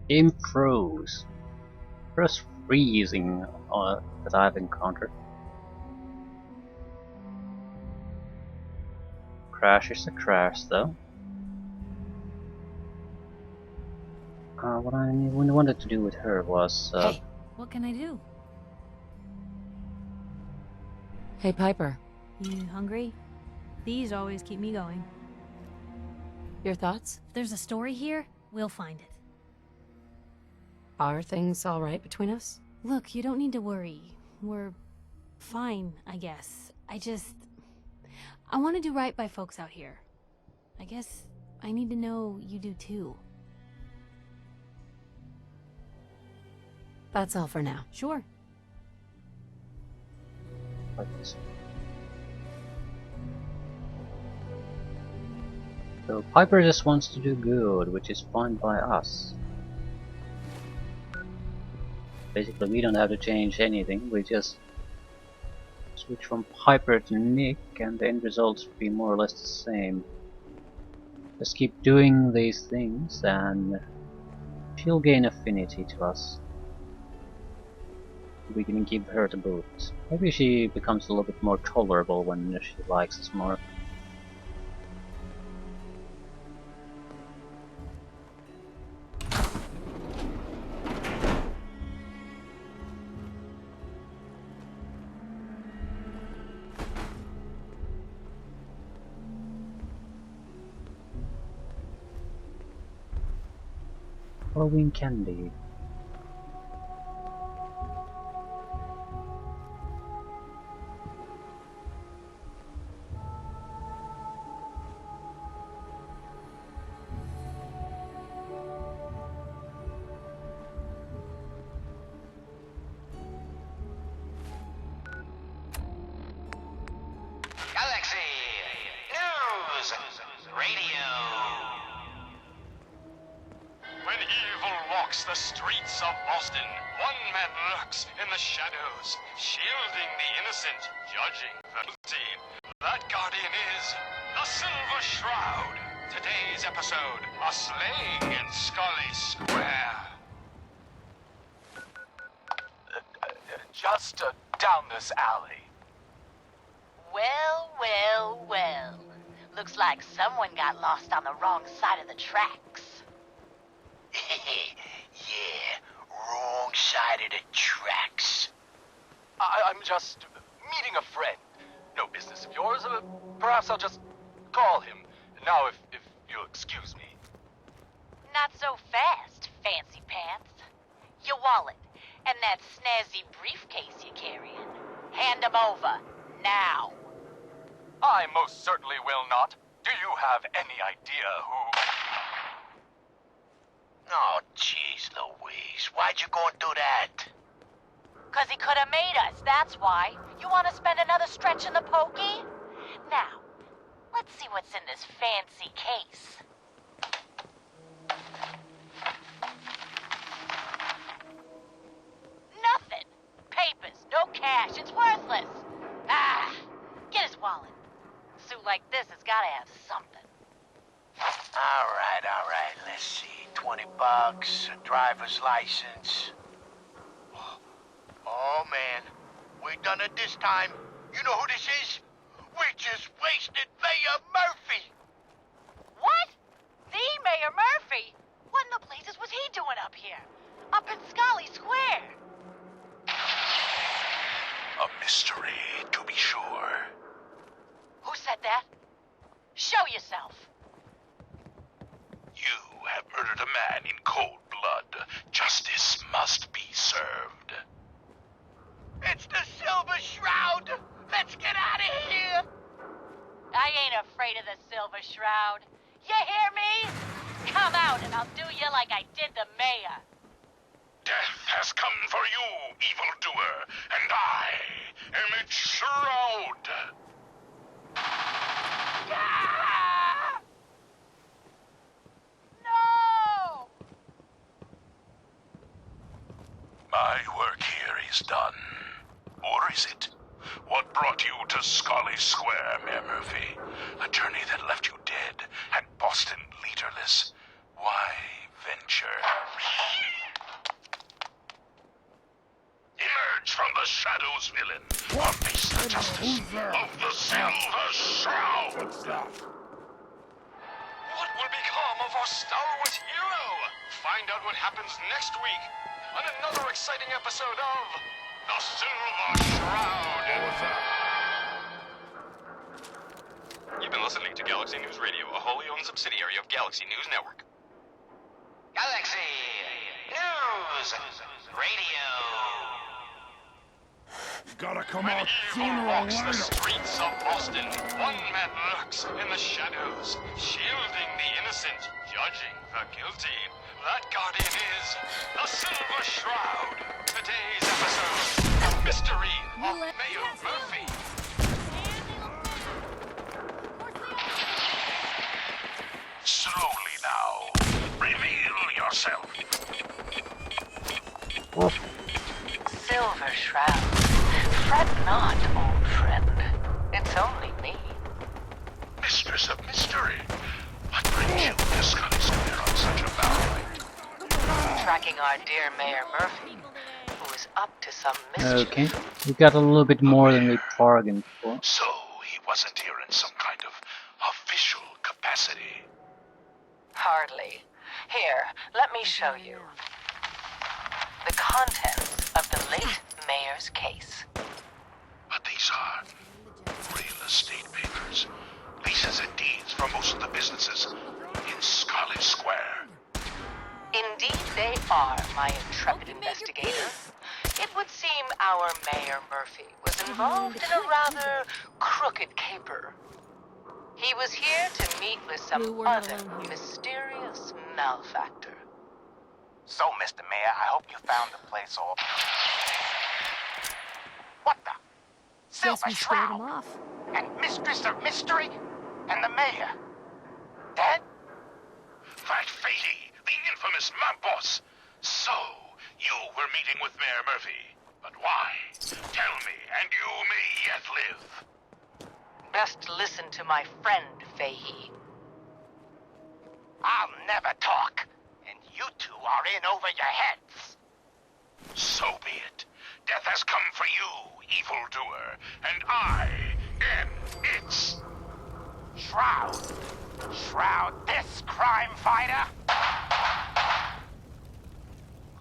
Improves. First freezing that I've encountered. Crash is a crash though. What I wanted to do with her was... Hey, what can I do? Hey, Piper. You hungry? These always keep me going. Your thoughts? If there's a story here, we'll find it. Are things all right between us? Look, you don't need to worry. We're fine, I guess. I want to do right by folks out here. I guess I need to know you do too. That's all for now. Sure. like this. So Piper just wants to do good, which is fine by us. Basically, we don't have to change anything, we just switch from Piper to Nick and the end results will be more or less the same. Just keep doing these things and she'll gain affinity to us. We can give her the boot. Maybe she becomes a little bit more tolerable when she likes us more. Halloween candy. Galaxy News Radio. When evil walks the streets of Boston, one man lurks in the shadows, shielding the innocent, judging the guilty. That guardian is the Silver Shroud. Today's episode, a slaying in Scully Square. Just down this alley. Well, well, well. Looks like someone got lost on the wrong side of the tracks. Yeah, wrong side of the tracks. I'm just meeting a friend. No business of yours. Perhaps I'll just call him. Now, if you'll excuse me. Not so fast, fancy pants. Your wallet and that snazzy briefcase you're carrying. Hand them over, now. I most certainly will not. Do you have any idea who... Oh, jeez Louise, why'd you go and do that? 'Cause he could have made us, that's why. You want to spend another stretch in the pokey? Now, let's see what's in this fancy case. Nothing. Papers, no cash, it's worthless. Ah, get his wallet. A suit like this has gotta have something. All right, let's see. $20, a driver's license. Oh, man, we done it this time. You know who this is? We just wasted Mayor Murphy. What? The Mayor Murphy? What in the blazes was he doing up here? Up in Scully Square? A mystery, to be sure. Who said that? Show yourself. You have murdered a man in cold blood. Justice must be served. It's the Silver Shroud! Let's get out of here! I ain't afraid of the Silver Shroud. You hear me? Come out and I'll do you like I did the mayor. Death has come for you, evildoer, and I am its shroud. Ah! No! My work here is done. Or is it? What brought you to Scully Square, Mayor Murphy? A journey that left you dead and Boston leaderless. Why venture? justice of the Silver Shroud. What will become of our stalwart hero? Find out what happens next week on another exciting episode of The Silver Shroud. You've been listening to Galaxy News Radio, a wholly owned subsidiary of Galaxy News Network. Galaxy News Radio. Gotta come When out evil sooner or walks the later. streets of Boston, one man lurks in the shadows, shielding the innocent, judging the guilty. That guardian is the Silver Shroud. Today's episode, Mystery of Mayor Murphy. Slowly now. Reveal yourself. Silver Shroud. Fret not, old friend. It's only me. Mistress of Mystery. What brings you to Scully Square on such a bad night? Tracking our dear Mayor Murphy, who is up to some mischief. Okay, we got a little bit more than we bargained for. So he wasn't here in some kind of official capacity. Hardly. Here, let me show you. The contents of the late mayor's case. But these are real estate papers. Leases and deeds for most of the businesses in Scully Square. Indeed they are, my intrepid investigator. It would seem our Mayor Murphy was involved in a rather crooked caper. He was here to meet with some Lou, we're not other alone here. mysterious malefactor. So, Mr. Mayor, I hope you found the place all... What the? Guess Silver we scared him Shroud? off. And Mistress of Mystery? And the Mayor? Dead? That Fatey, the infamous mob boss. So, you were meeting with Mayor Murphy. But why? Tell me, and you may yet live. Best listen to my friend, Fahey. I'll never talk. And you two are in over your heads. So be it. Death has come for you, evildoer, and I am its... Shroud. Shroud this crime fighter.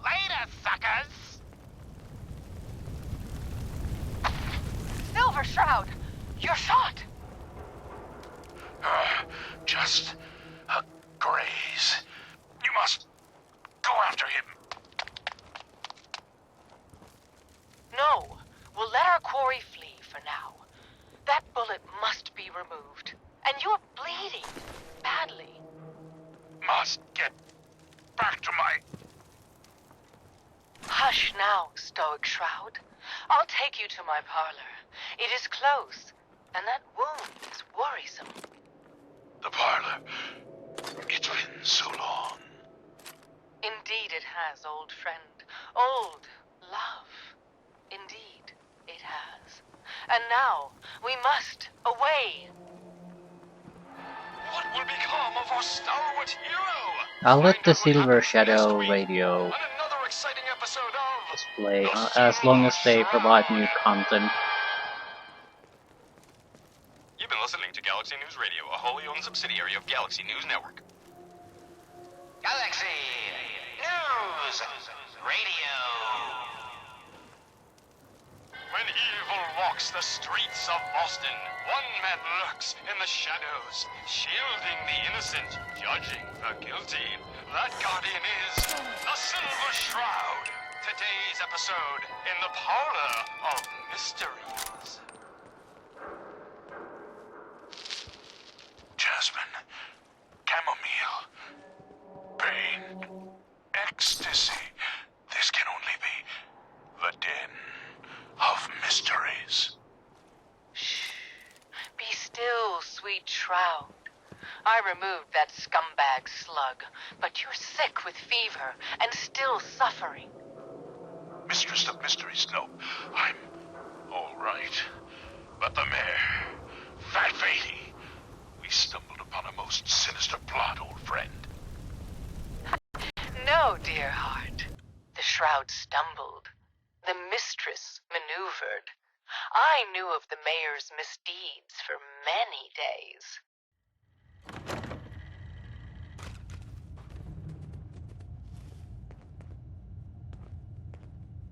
Later, suckers. Silver Shroud! You're shot! Just a graze. You must go after him. No, we'll let our quarry flee for now. That bullet must be removed. And you're bleeding badly. Must get back to my... Hush now, Stoic Shroud. I'll take you to my parlor. It is close, and that wound is worrisome. The parlor. It's been so long. Indeed it has, old friend. Old love. Indeed it has. And now, we must away. What will become of our stalwart hero? I'll let Find the out what Silver happens Shadow next week radio on another exciting episode of display The as long as they Silver provide Shroud. new content. You've been listening to Galaxy News Radio, a wholly owned subsidiary of Galaxy News Network. Galaxy News Radio. When evil walks the streets of Boston, one man lurks in the shadows, shielding the innocent, judging the guilty. That guardian is the Silver Shroud. Today's episode in the Parlor of Mysteries. Jasmine. Chamomile. Pain. Ecstasy. This can only be the den of mysteries. Shh. Be still, sweet Shroud. I removed that scumbag slug, but you're sick with fever and still suffering. Mistress of Mysteries, no. I'm all right. But the mayor, Fat Fatey, we stumbled upon a most sinister plot, old friend. No, dear heart. The Shroud stumbled. The mistress maneuvered. I knew of the mayor's misdeeds for many days.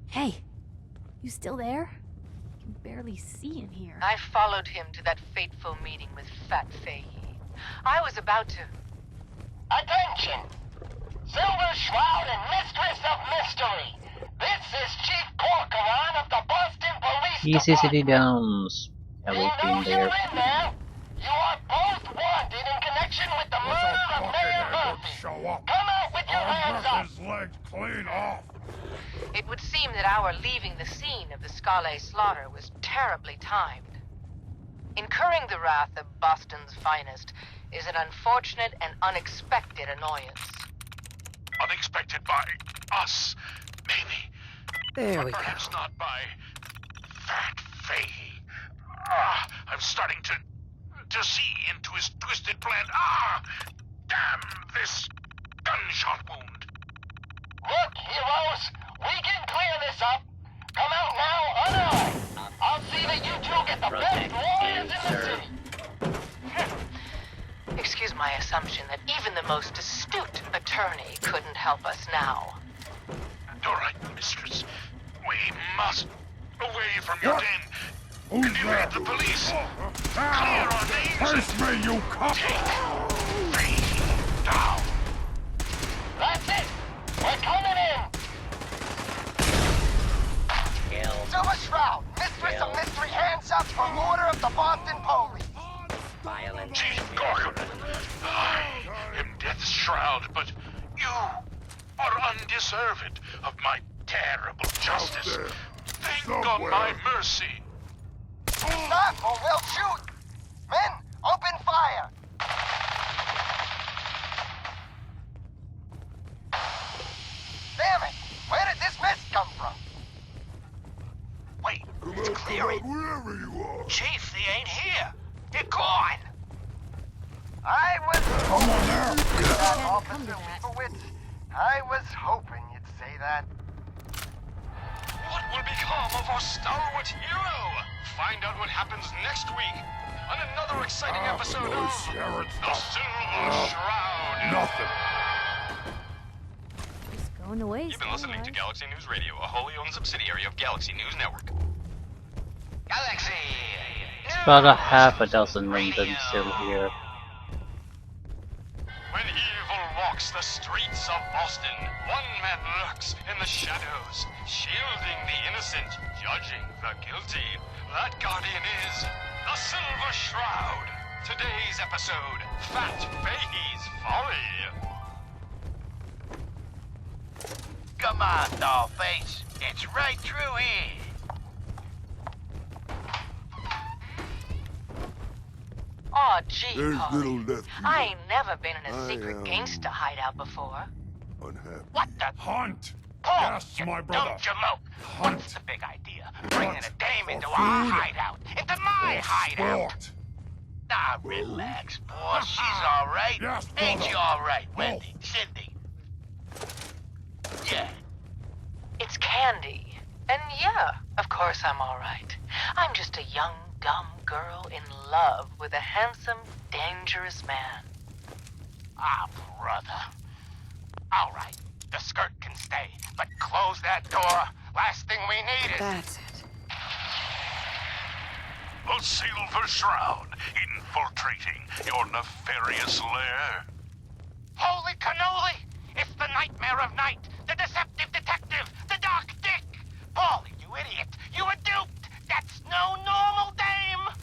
Hey, you still there? I can barely see in here. I followed him to that fateful meeting with Fat Fahey. I was about to... Attention! Silver Shroud and Mistress of Mystery! This is Chief Corcoran of the Boston Police Easy city Department! downs. We Yeah, we've know been you're there. in there! You are both wanted in connection with the murder of Mayor Murphy! Show up. Come out with your hands up! His legs clean off. It would seem that our leaving the scene of the Scale slaughter was terribly timed. Incurring the wrath of Boston's finest is an unfortunate and unexpected annoyance. Unexpected by us, maybe. There But perhaps not by Fat Fahey. I'm starting to see into his twisted plan. Damn this gunshot wound. Look, heroes! We can clear this up! Come out now unarmed! I'll see that you two get the best lawyers in the city! Excuse my assumption that even the most astute attorney couldn't help us now. All right, mistress. We must away from your What? den. Who's Can you there? read the police? Clear our names Face and me, you cop! take Fahey down. That's it! We're coming in! Silver Shroud, Mistress of Mystery, hands up for order of the Boston Police! Chief Corcoran, I am Death's Shroud, but you are undeserved of my terrible justice. there, Think on somewhere. my mercy. Stop or we'll shoot! Men, open fire! Damn it! Where did this mess come from? Wait, Come it's out, come clearing. out, wherever you are. Chief, they ain't here. They're gone. I was Come on now. that, Can't come to Officer that. Leibowitz. I was hoping you'd say that. What will become of our stalwart hero? Find out what happens next week on another exciting episode no of Sharon The stuff. Silver Shroud. Nothing. Just going to waste. You've been listening to otherwise. Galaxy News Radio, a wholly owned subsidiary of Galaxy News Network. Galaxy! About a half a dozen London still here. When evil walks the streets of Boston, one man lurks in the shadows, shielding the innocent, judging the guilty. That guardian is the Silver Shroud. Today's episode, Fat Fahey's Folly. Come on, Dollface. It's right through here. Aw, gee, There's Polly. little left. I ain't never been in a I secret am- gangsta hideout before. Unhappy. What the? Hunt. Paul, Yes, you my brother. Don't you mope. Hunt. What's the big idea? Bringing a dame For into our food. hideout. Into my Or hideout. sport. Nah, relax, boss. She's all right. Yes, Ain't brother. you all right, Oh. Wendy? Cindy? Yeah. It's Candy. And yeah, of course I'm alright. I'm just a young, dumb girl in love with a handsome, dangerous man. Ah, brother. All right. The skirt can stay, but close that door. Last thing we need is... That's it. The Silver Shroud infiltrating your nefarious lair. Holy cannoli! It's the Nightmare of Night, the Deceptive Detective, the Dark Dick! Paulie, you idiot! You were duped! That's no normal dame!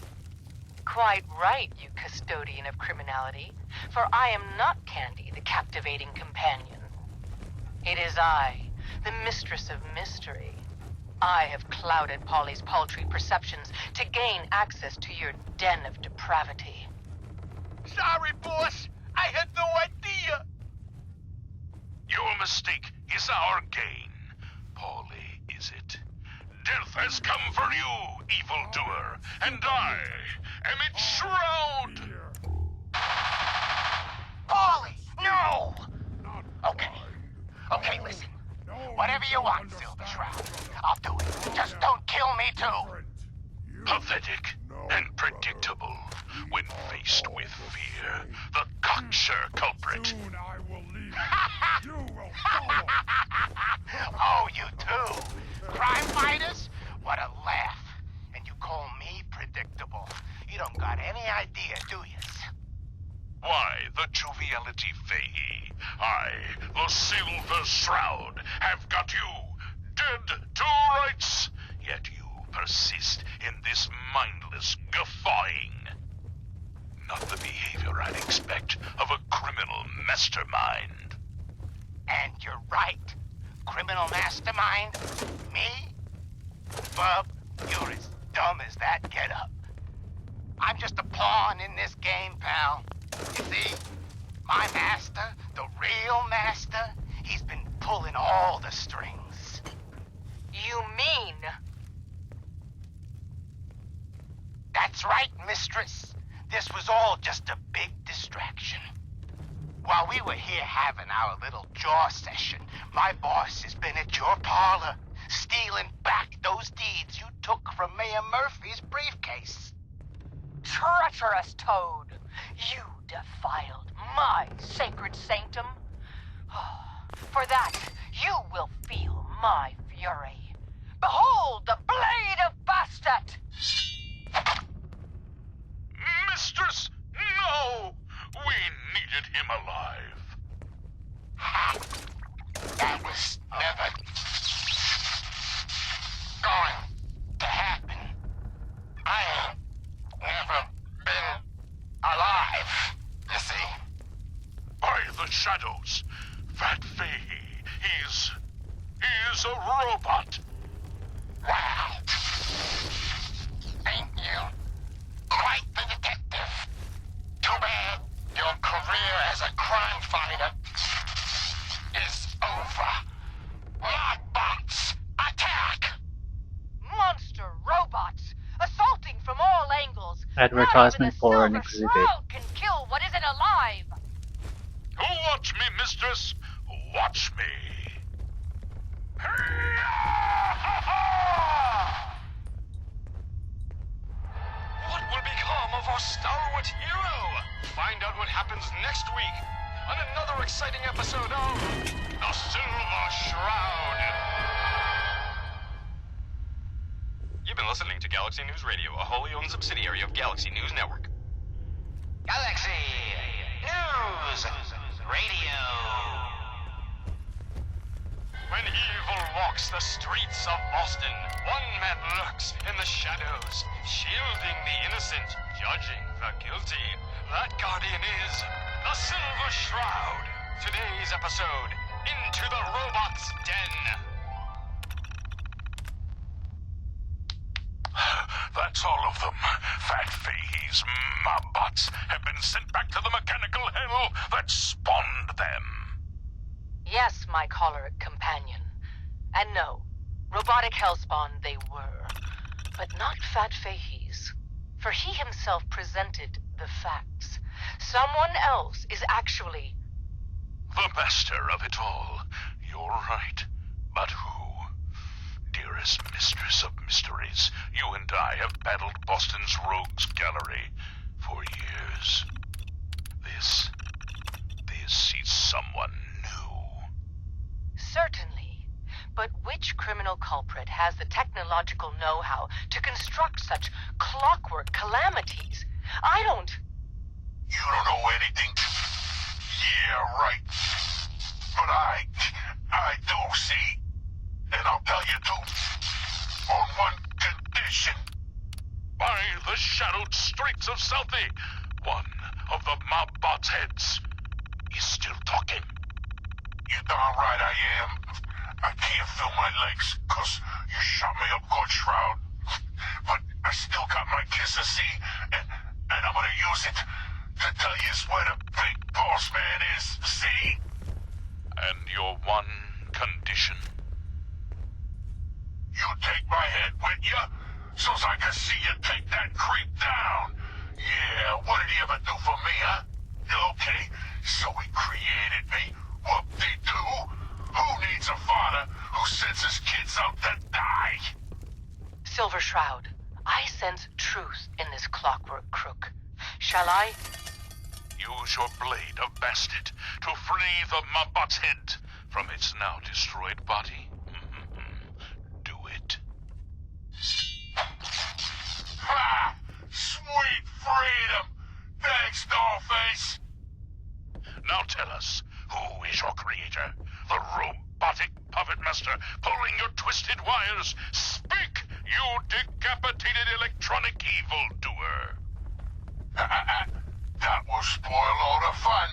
Quite right, you custodian of criminality. For I am not Candy, the captivating companion. It is I, the Mistress of Mystery. I have clouded Polly's paltry perceptions to gain access to your den of depravity. Sorry, boss! I had no idea! Your mistake is our gain. Polly, is it? Death has come for you, evildoer, and I am its shroud. Paulie, no! Okay. Okay, listen. Whatever you want, Silver Shroud. I'll do it. Just don't kill me, too. Pathetic and predictable when faced with fear. The cocksure culprit. Soon I will leave. You will follow. Oh, you too? Crime fighters? What a laugh. And you call me predictable. You don't got any idea, do you? Why, the joviality Fahey. I, the Silver Shroud, have got you dead to rights. Yet you persist in this mindless guffawing. Not the behavior I'd expect of a criminal mastermind. And you're right. Criminal mastermind? Me? Bub, you're as dumb as that getup. I'm just a pawn in this game, pal. You see, my master, the real master, he's been pulling all the strings. You mean? That's right, mistress. This was all just a big distraction. While we were here having our little jaw session, my boss has been at your parlor, stealing back those deeds you took from Mayor Murphy's briefcase. Treacherous toad! You defiled my sacred sanctum. For that, you will feel my fury. Behold the blade of Bastet! Mistress, no! We needed him alive. Ha! That was never going to happen. I ain't never been alive, you see. By the shadows, Fat Fahey, he's a robot. Wow. Ain't you quite the detective? Too bad your career as a crime fighter is over. Lockbots, attack! Monster robots, assaulting from all angles. Advertisement for an Not even a exhibit. Silver Shroud can kill what isn't alive. Watch me, mistress. Watch me. What will become of our stalwart hero? Find out what happens next week on another exciting episode of The Silver Shroud. You've been listening to Galaxy News Radio, a wholly owned subsidiary of Galaxy News Network. Galaxy News Radio. When evil walks the streets of Boston, one man lurks in the shadows, shielding the innocent, judging the guilty. That guardian is the Silver Shroud. Today's episode, Into the Robot's Den. That's all of them. Fat Fahey's mobbots have been sent back to the mechanical hell that spawned them. Yes, my choleric companion. And no, robotic hellspawn they were. But not Fat Fahey's. For he himself presented the facts. Someone else is actually... The master of it all. You're right. But who? Dearest mistress of mysteries, you and I have battled Boston's rogues gallery for years. This is someone new. Certainly. But which criminal culprit has the technological know-how to construct such clockwork calamities? I don't... You don't know anything? Yeah, right. But I do, see? And I'll tell you too. On one condition. By the shadowed streets of Southie, one of the mobbot's heads is still talking. You darn right I am. I can't feel my legs, 'cause you shot me up good, Shroud. But I still got my kiss of sea, and I'm gonna use it to tell you where the big boss man is, see? And your one condition? You take my head with you, so's I can see you take that creep down. Yeah, what did he ever do for me, huh? Okay, so he created me. Whoop-de-doo. Who needs a father who sends his kids out to die? Silver Shroud, I sense truth in this clockwork crook. Shall I? Use your blade of Bastet to free the Mobot's head from its now destroyed body. Do it. Ha! Sweet freedom! Thanks, Dollface! Now tell us, who is your creator? The robotic puppet master pulling your twisted wires? Speak, you decapitated electronic evildoer! That will spoil all the fun.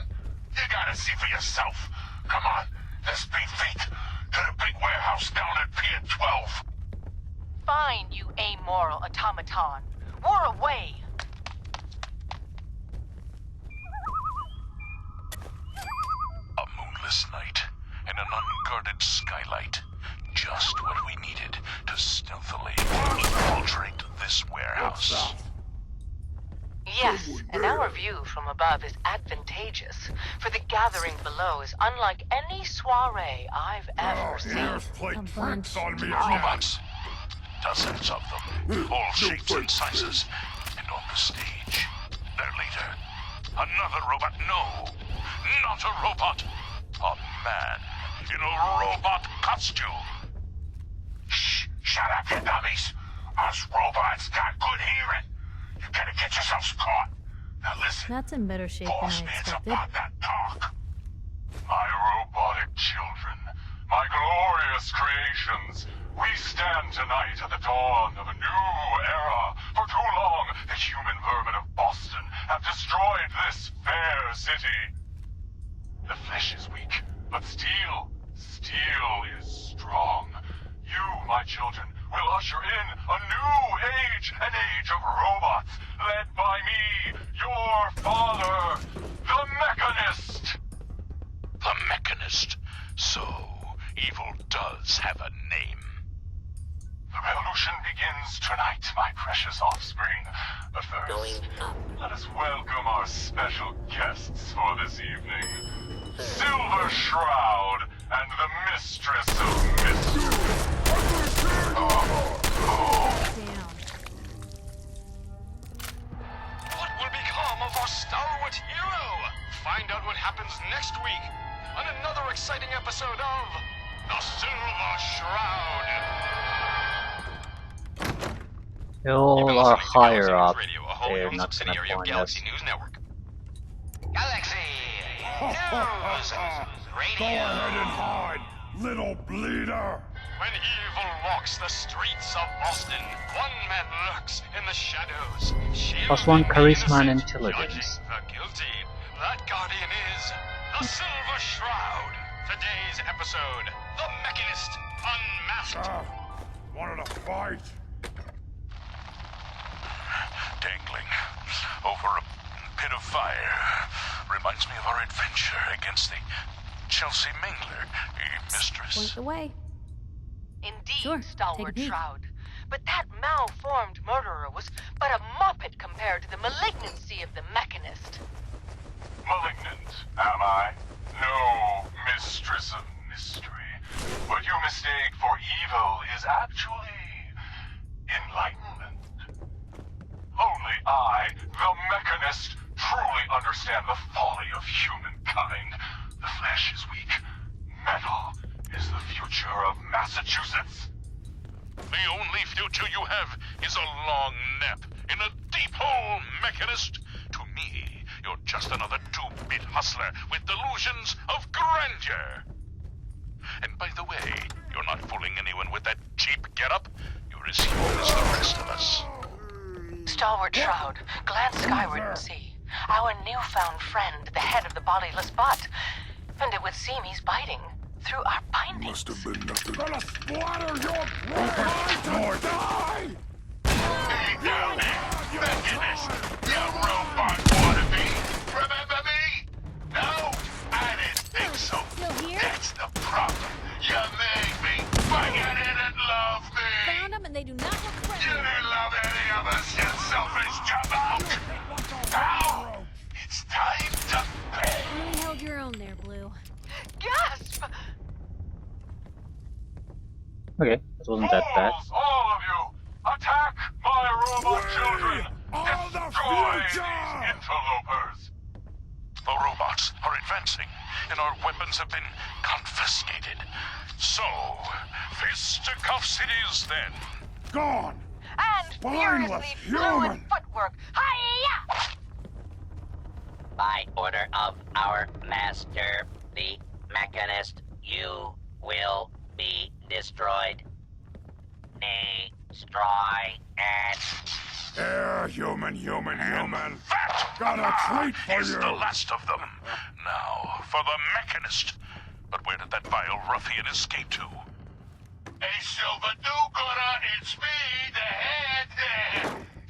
You gotta see for yourself. Come on, let's beat feet to the big warehouse down at Pier 12. Fine, you amoral automaton. We're away. A moonless night and an unguarded skylight. Just what we needed to stealthily infiltrate this warehouse. Yes, and our view from above is advantageous, for the gathering below is unlike any soiree I've ever seen. Ears play tricks on me again. Robots. Dozens of them. All shapes and sizes. And on the stage, their leader. Another robot. No, not a robot. A man in a robot costume. Shh! Shut up, you dummies! Us robots got good hearing. You gotta get yourselves caught. Now listen. That's in better shape than Boss I needs expected. about that talk. My robotic children, my glorious creations, we stand tonight at the dawn of a new era. For too long, the human vermin of Boston have destroyed this fair city. The flesh is weak, but steel is strong. You, my children, will usher in a new age, an age of robots, led by me, your father, the Mechanist. The Mechanist. So, evil does have a name. The revolution begins tonight, my precious offspring. But first, let us welcome our special guests for this evening. Silver Shroud and the Mistress of Mystery. Down. What will become of our stalwart hero? Find out what happens next week on another exciting episode of The Silver Shroud. They all are higher up. Radio, a They're wholly owned not gonna subsidiary of find Galaxy us. News Network. Galaxy News Go Radio. ahead and hide, little bleeder. When evil walks the streets of Boston, one man lurks in the shadows, shielding Plus one the charisma and innocent, intelligence. judging the guilty. That guardian is the Silver Shroud. Today's episode, The Mechanist Unmasked. Wanted to fight? Dangling over a pit of fire. Reminds me of our adventure against the Chelsea Mingler, Point mistress. the way. Indeed, Sure, take a stalwart peek. Shroud. But that malformed murderer was but a muppet compared to the malignancy of the Mechanist. Malignant, am I? No, Mistress of Mystery. What you mistake for evil is actually enlightenment. Only I, the Mechanist, truly understand the folly of humankind. The flesh is weak. Metal is the future of Massachusetts. The only future you have is a long nap in a deep hole, Mechanist. To me, you're just another two-bit hustler with delusions of grandeur. And by the way, you're not fooling anyone with that cheap getup. You're as human as the rest of us. Stalwart Shroud, glance skyward and see. Our newfound friend, the head of the bodiless butt. And it would seem he's biting through our bindings. Must have been nothing. Gonna splatter your blood or die! Hey, down there! Mechanist! You robot wannabe! Remember me? No? I didn't think so. Still here? That's the problem. You made me, but you didn't love me! Found them and they do not look You friendly. didn't love any of us, you selfish jamoke! Now, it's time to pay! Really held your own there, Blue. Gasp! Okay, that wasn't that bad. Fools, all of you! Attack my Destroy these interlopers! The robots are advancing, and our weapons have been confiscated. So, fisticuffs it is then. Gone! And Spineless furiously fluid human! footwork. Hiya! By order of our master, the Mechanist, you will be destroyed. Destroy it. Here, human. That Got a treat for is you. the last of them. Now, for the Mechanist. But where did that vile ruffian escape to? Hey, Silver do-gooder, it's me, the head.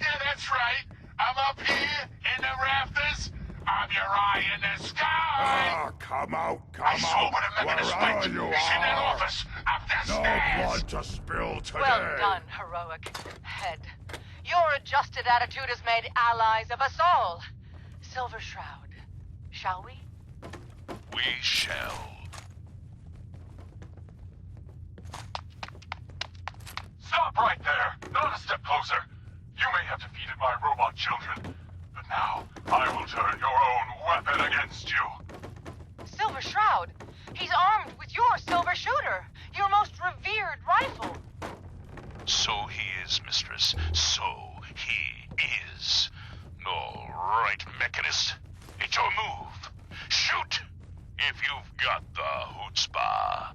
Yeah, that's right. I'm up here in the rafters. I'm your eye in the sky. Come out. I saw what a Mechanist meant. He's in that office, up the stairs. to spill today. Well done, heroic head. Your adjusted attitude has made allies of us all. Silver Shroud, shall we? We shall. Stop right there. Not a step closer. You may have defeated my robot children, but now I will turn your own weapon against you. Silver Shroud, he's armed with your silver shooter, your most revered rifle. So he is, mistress. So he is. All right, Mechanist. It's your move. Shoot! If you've got the chutzpah.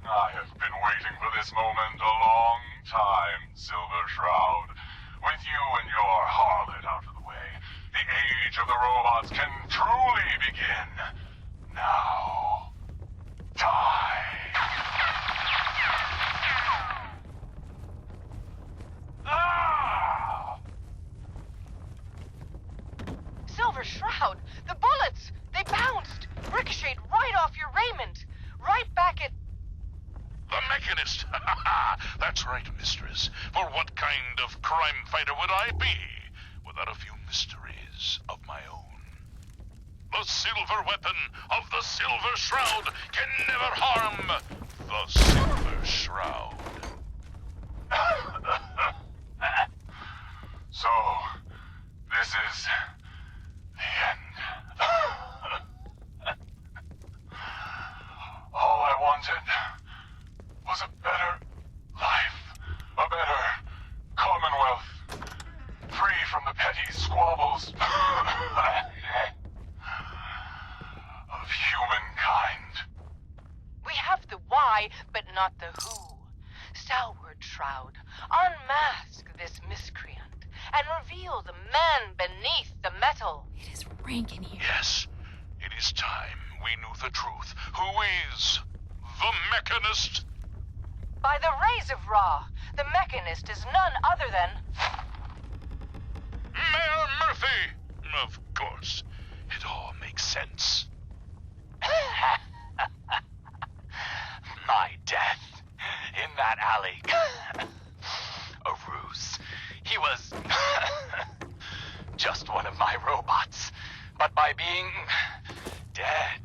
I have been waiting for this moment a long time, Silver Shroud. With you and your harlot out of the way, the age of the robots can truly begin. Now, die. Ah! Silver Shroud, the bullets, they bounced, ricocheted right off your raiment, right back at... The Mechanist! That's right, mistress. For what kind of crime fighter would I be without a few mysteries of my own? The silver weapon of the Silver Shroud can never harm the Silver Shroud. So, this is the end. All I wanted was a better life, a better commonwealth, free from the petty squabbles of humankind. We have the why, but not the who. Silver Shroud, unmask this miscreant and reveal the man beneath the metal. It is rank in here. Yes, it is time we knew the truth. Who is the Mechanist? By the rays of Ra, the Mechanist is none other than... Mayor Murphy! Of course. It all makes sense. My death in that alley. A ruse. He was just one of my robots. But by being dead,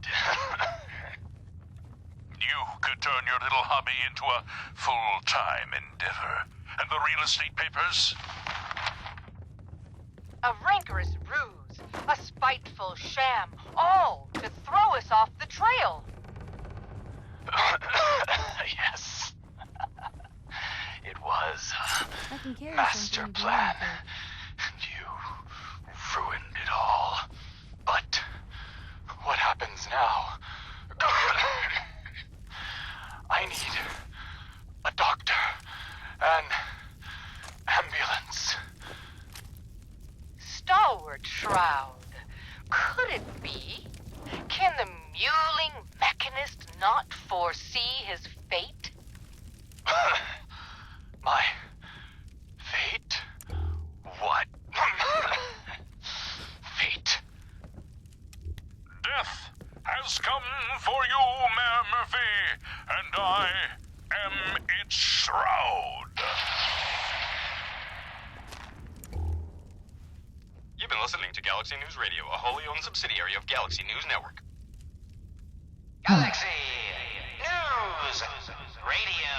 You could turn your little hobby into a full-time endeavor. And the real estate papers? a rancorous ruse, a spiteful sham, all to throw us off the trail. yes. It was I can carry a master something plan. beautiful. And you ruined it all. But what happens now? I need a doctor, an ambulance. Stalwart Shroud, could it be? Can the mewling Mechanist not foresee his fate? My fate? What? Fate? Death has come for you, Mayor Murphy, and I am its shroud. You've been listening to Galaxy News Radio, a wholly owned subsidiary of Galaxy News Network. Galaxy News Radio.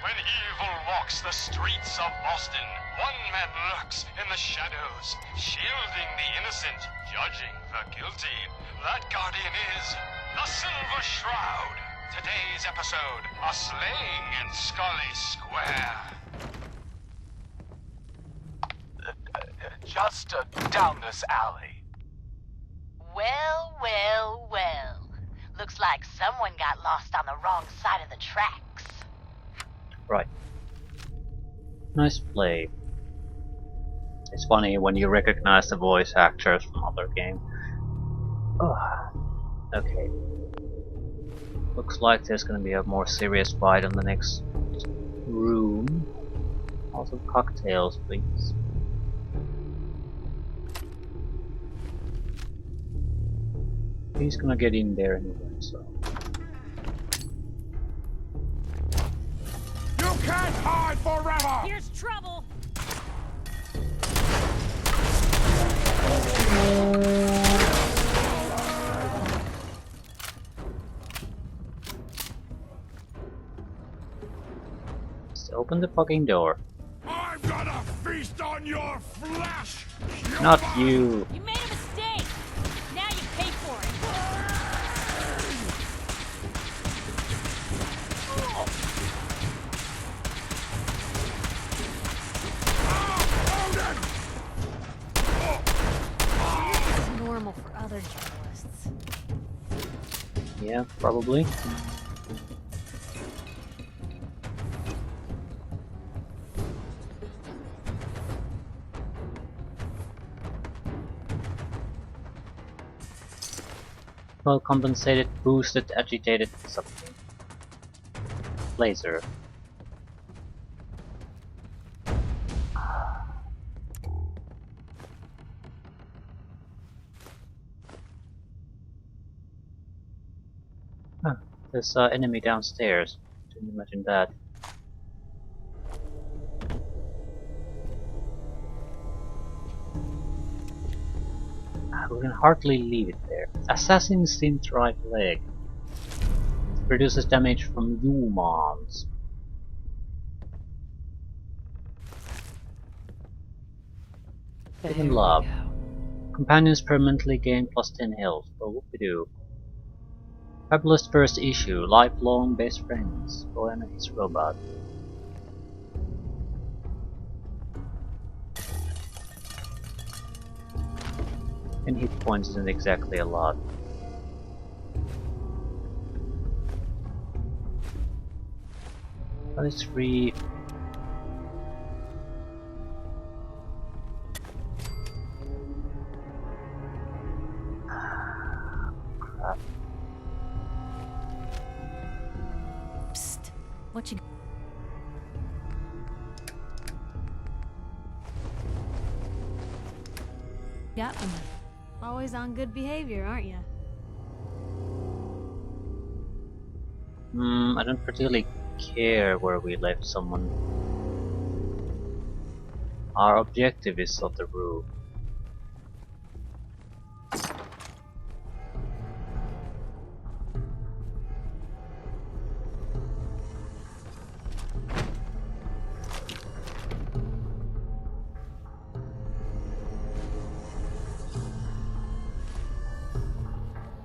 When evil walks walks the streets of Boston. One man lurks in the shadows, shielding the innocent, judging the guilty. That guardian is the Silver Shroud. Today's episode, a slaying in Scully Square. Just down this alley. Well, well, well. Looks like someone got lost on the wrong side of the tracks. Right. Nice play. It's funny when you recognize the voice actors from other games. Oh, okay. Looks like there's gonna be a more serious fight in the next room. Also cocktails, please. He's gonna get in there anyway, so. You can't hide forever! Here's trouble! Just open the fucking door. I'm gonna feast on your flesh! Not you! You made a mistake! Now you pay for it! This is normal for other journalists. Yeah, probably. Well compensated, boosted, agitated, something. Laser. Huh, there's an enemy downstairs. Didn't imagine that. We can hardly leave it there. Assassin's Synth right leg. Reduces damage from humans. Give him love. Companions permanently gain plus 10 health. Oh, whoop-de-doo. Fabulous first issue. Lifelong best friends. Boy and his robot. And hit points isn't exactly a lot. But it's free. Crap. Psst. What you... got from it? Always on good behavior, aren't you? I don't particularly care where we left someone. Our objective is on the roof.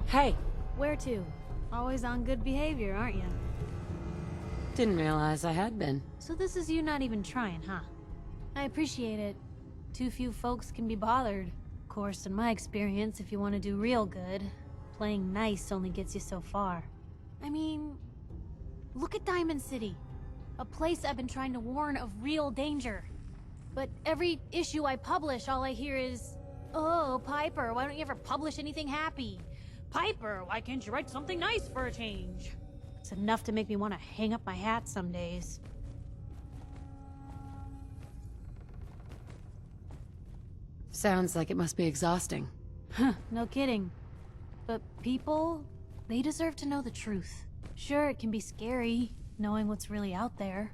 Hey, Where to? Always on good behavior, aren't you? didn't realize I had been. So this is you not even trying, huh? I appreciate it. Too few folks can be bothered. Of course, in my experience, if you want to do real good, playing nice only gets you so far. I mean, look at Diamond City. A place I've been trying to warn of real danger. But every issue I publish, all I hear is, "Oh, Piper, why don't you ever publish anything happy? Piper, why can't you write something nice for a change?" It's enough to make me want to hang up my hat some days. Sounds like it must be exhausting. Huh, no kidding. But people, they deserve to know the truth. Sure, it can be scary, knowing what's really out there.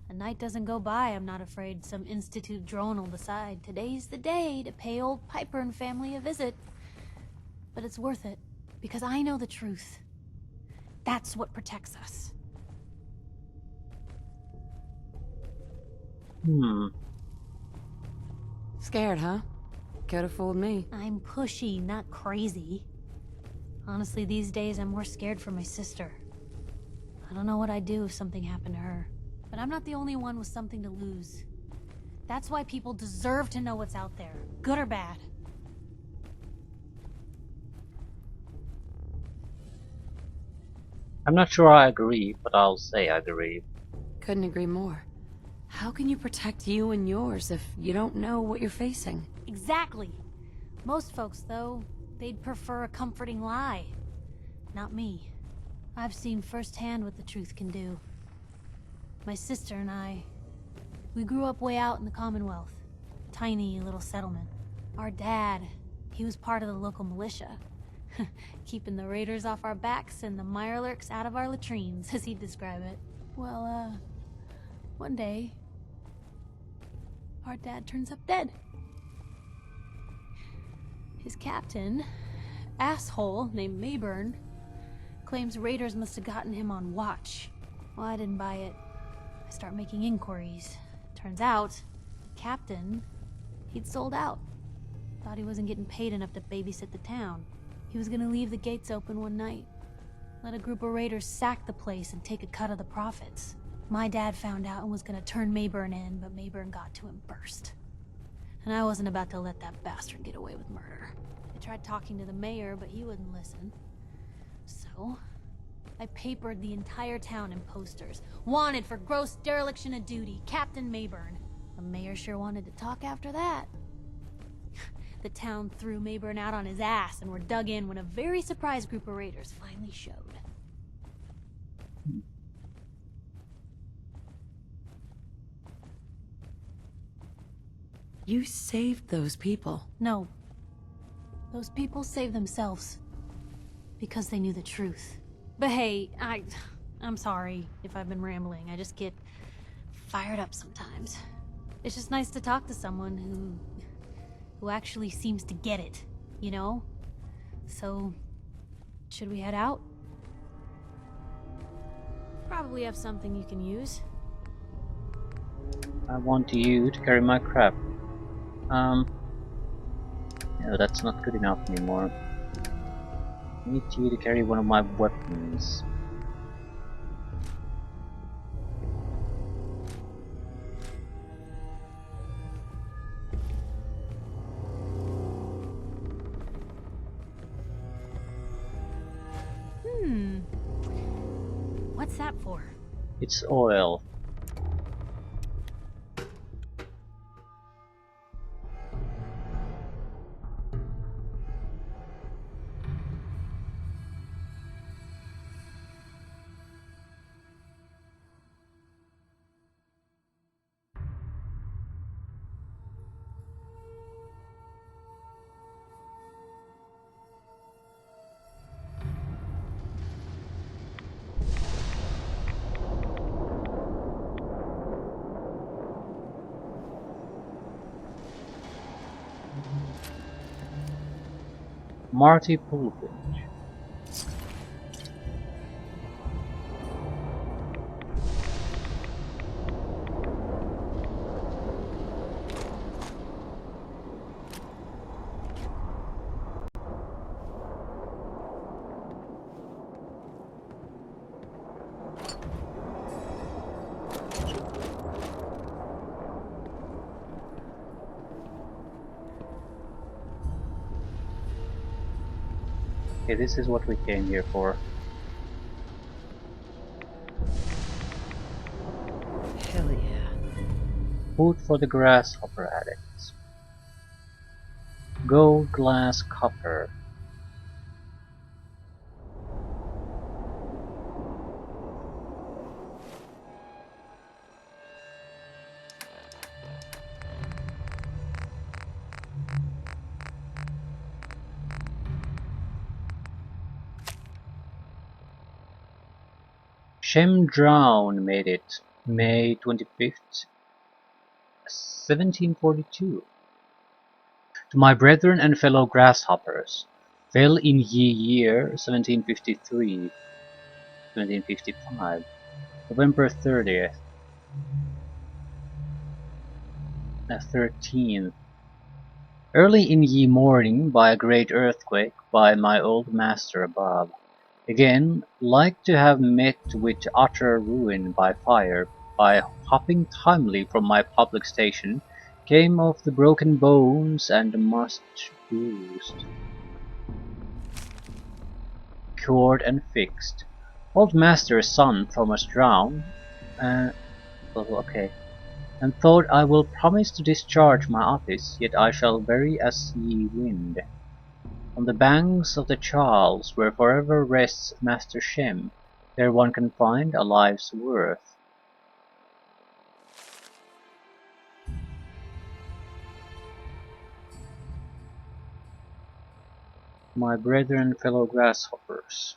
A night doesn't go by, I'm not afraid some Institute drone will decide today's the day to pay old Piper and family a visit. But it's worth it, because I know the truth. That's what protects us. Hmm. Scared, huh? Could have fooled me. I'm pushy, not crazy. Honestly, these days I'm more scared for my sister. I don't know what I'd do if something happened to her. But I'm not the only one with something to lose. That's why people deserve to know what's out there, good or bad. I'm not sure I agree, but I'll say I agree. Couldn't agree more. How can you protect you and yours if you don't know what you're facing? Exactly. Most folks, though, they'd prefer a comforting lie. Not me. I've seen firsthand what the truth can do. My sister and I, we grew up way out in the Commonwealth. Tiny little settlement. Our dad, he was part of the local militia. Keeping the raiders off our backs and the mirelurks out of our latrines, as he'd describe it. Well, one day, our dad turns up dead. His captain, asshole named Mayburn, claims raiders must have gotten him on watch. Well, I didn't buy it. I start making inquiries. Turns out, captain, he'd sold out. Thought he wasn't getting paid enough to babysit the town. He was gonna leave the gates open one night. Let a group of raiders sack the place and take a cut of the profits. My dad found out and was gonna turn Mayburn in, but Mayburn got to him first. And I wasn't about to let that bastard get away with murder. I tried talking to the mayor, but he wouldn't listen. So, I papered the entire town in posters. Wanted for gross dereliction of duty, Captain Mayburn. The mayor sure wanted to talk after that. The town threw Mayburn out on his ass and were dug in when a very surprised group of raiders finally showed. You saved those people. No. Those people saved themselves. Because they knew the truth. But hey, I'm sorry if I've been rambling. I just get fired up sometimes. It's just nice to talk to someone who actually seems to get it, you know? So, should we head out? Probably have something you can use. I want you to carry my crap. No, that's not good enough anymore. I need you to carry one of my weapons. What's that for? It's oil. Marty Pulpit. Okay, this is what we came here for. Hell yeah. Food for the grasshopper addicts. Gold, glass, copper. Shem Drown made it May 25th, 1742. To my brethren and fellow grasshoppers, fell in ye year 1753, 1755, November 30th. 13th. Early in ye morning, by a great earthquake, by my old master above. Again, like to have met with utter ruin by fire, by hopping timely from my public station, came of the broken bones and much bruised, cured and fixed. Old master's son Thomas drowned, okay, and thought I will promise to discharge my office, yet I shall bury as ye wind. On the banks of the Charles, where forever rests Master Shem, there one can find a life's worth. My brethren fellow grasshoppers.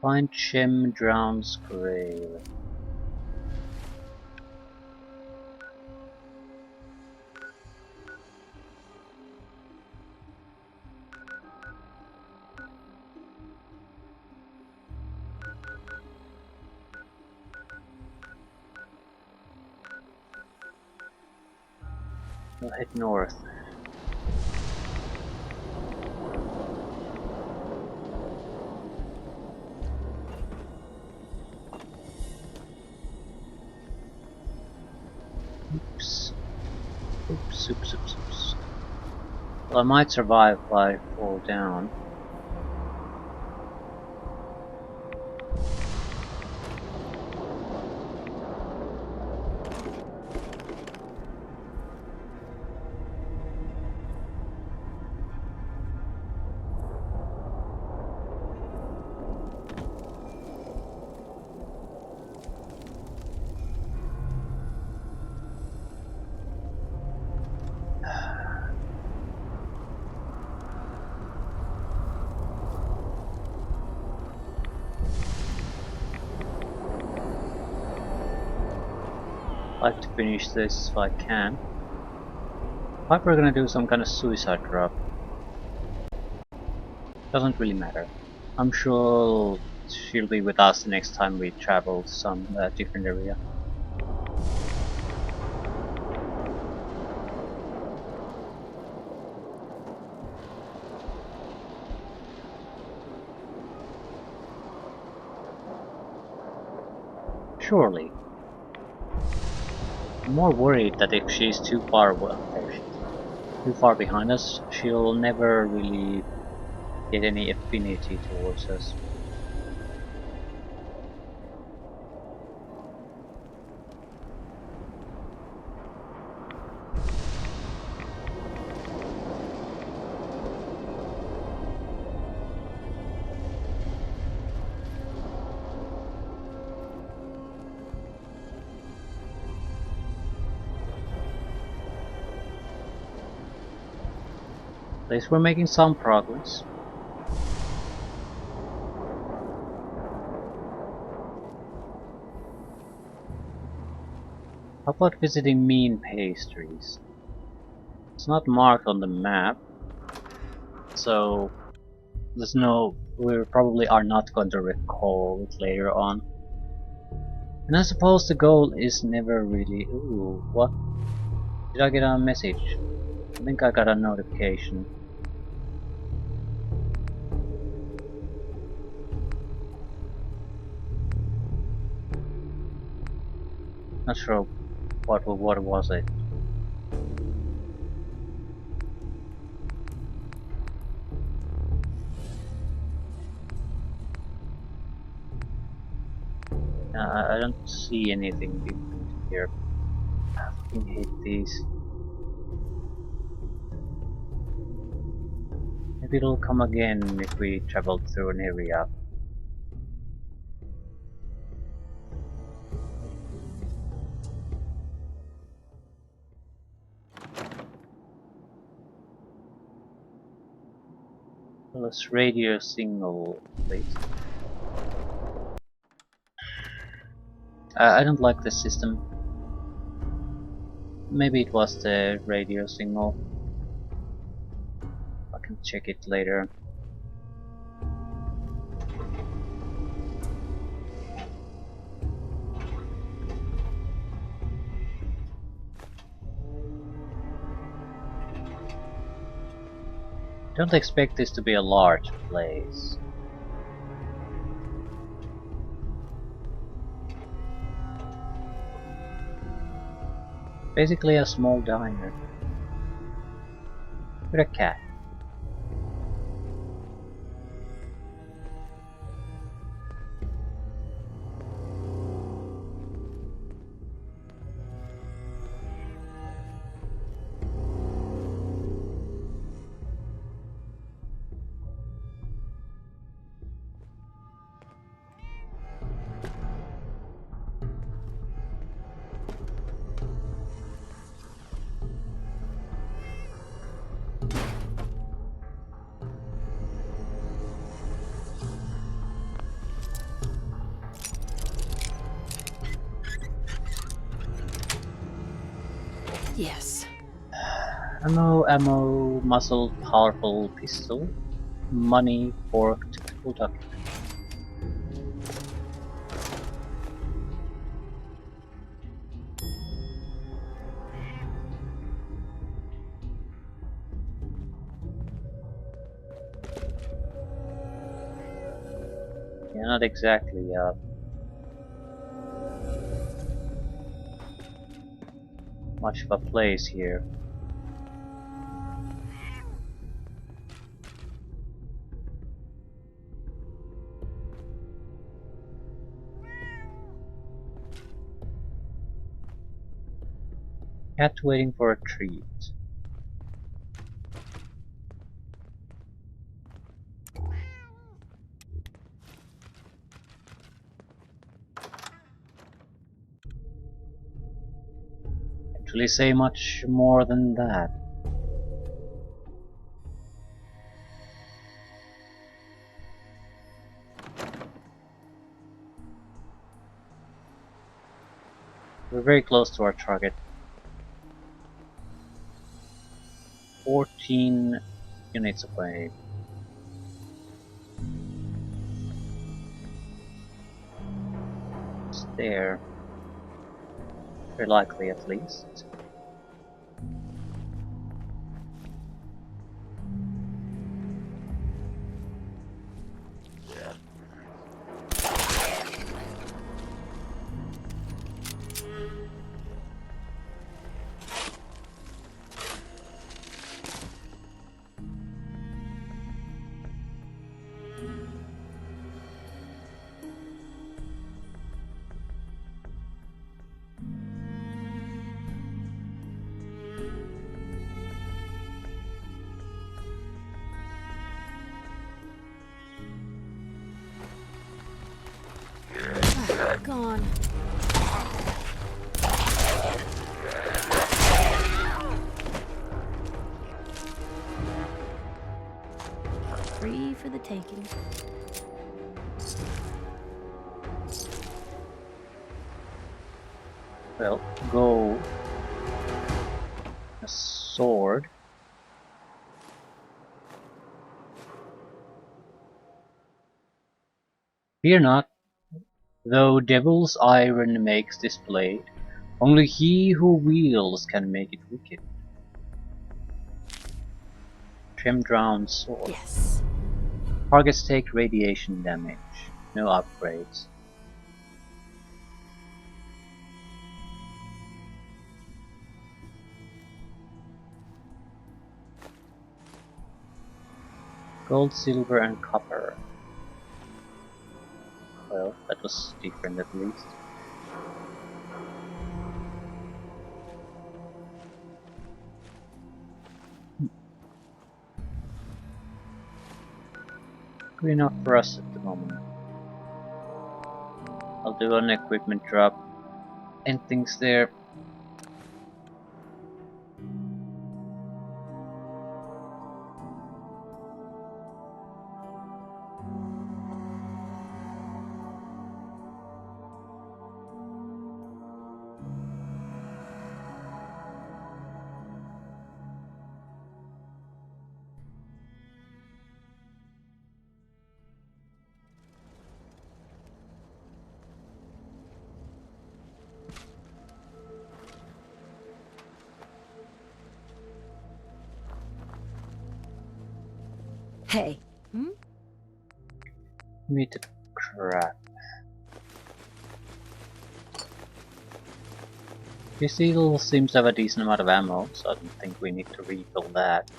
Find Shem drowns grave. We'll head north. Oops. Oops, oops, oops, oops. Well, I might survive if I fall down. I'd like to finish this if I can. If we're gonna do some kind of suicide drop. Doesn't really matter. I'm sure she'll be with us the next time we travel to some different area. Surely. I'm more worried that if she's too far behind us, she'll never really get any affinity towards us. At least we're making some progress. How about visiting Mean Pastries? It's not marked on the map, so there's no. We probably are not going to recall it later on. And I suppose the goal is never really. Ooh, what? Did I get a message? I think I got a notification. Not sure what was it. I don't see anything different here. I fucking hate these. Maybe it'll come again if we travel through an area. Let's radio signal, please. I don't like this system. Maybe it was the radio signal. I can check it later. Don't expect this to be a large place. Basically a small diner. With a cat. Yes. Ammo, muscle, powerful pistol, money, fork, tactical document. Yeah, not exactly much of a place here. Cat waiting for a treat. Can't really say much more than that. We're very close to our target. 14 units away. It's there. Very likely at least. Gone. Free for the taking. Well, go. A sword. Fear not, though devil's iron makes this blade, only he who wields can make it wicked. Trimmed round sword. Yes. Targets take radiation damage. No upgrades. Gold, silver and copper. Well, that was different at least. Good enough for us at the moment. I'll do an equipment drop. And things there. Hey, Meet the crap. This eagle seems to have a decent amount of ammo, so I don't think we need to refill that.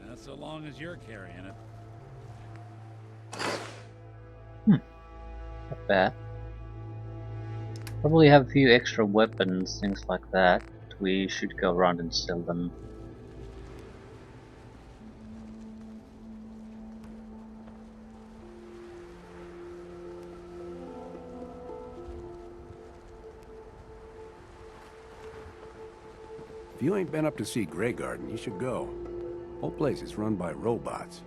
Yeah, so long as you're carrying it. Not bad. Probably have a few extra weapons, things like that. We should go around and sell them. If you ain't been up to see Grey Garden, you should go. Whole place is run by robots.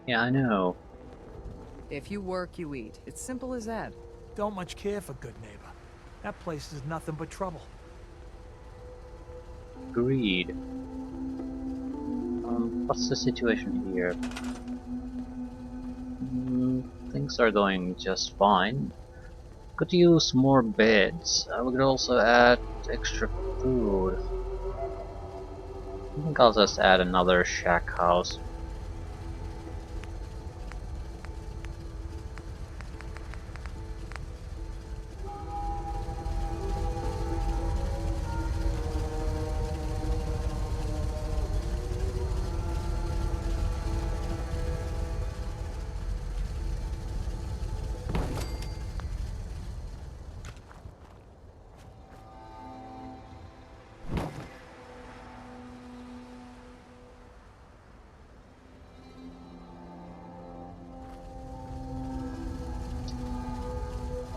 Yeah, I know. If you work, you eat. It's simple as that. Don't much care for good neighbor. That place is nothing but trouble. Agreed. What's the situation here? Things are going just fine. Could use more beds. We could also add extra food. I think I'll just add another shack house.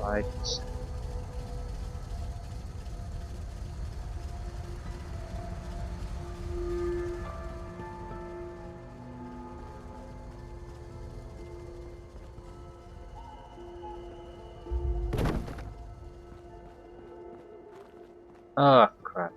Right. Oh crap.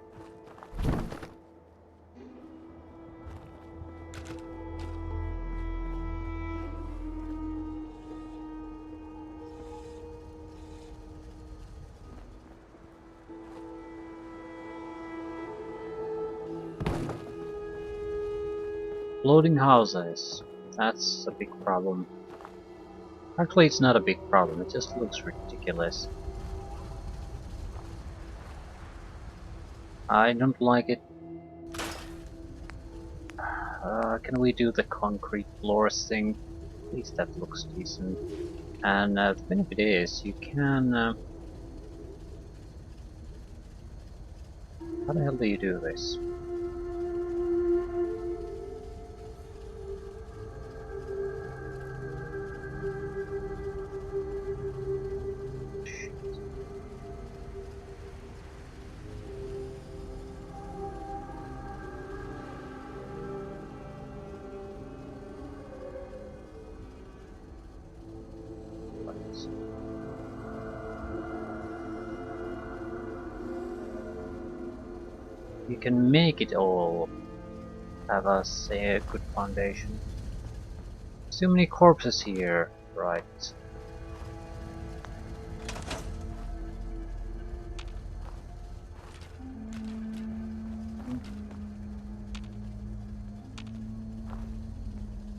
Floating houses. That's a big problem. Actually, it's not a big problem, it just looks ridiculous. I don't like it. Can we do the concrete floors thing? At least that looks decent. And the benefit is, you can... how the hell do you do this? You can make it all have a say a good foundation. So many corpses here, right?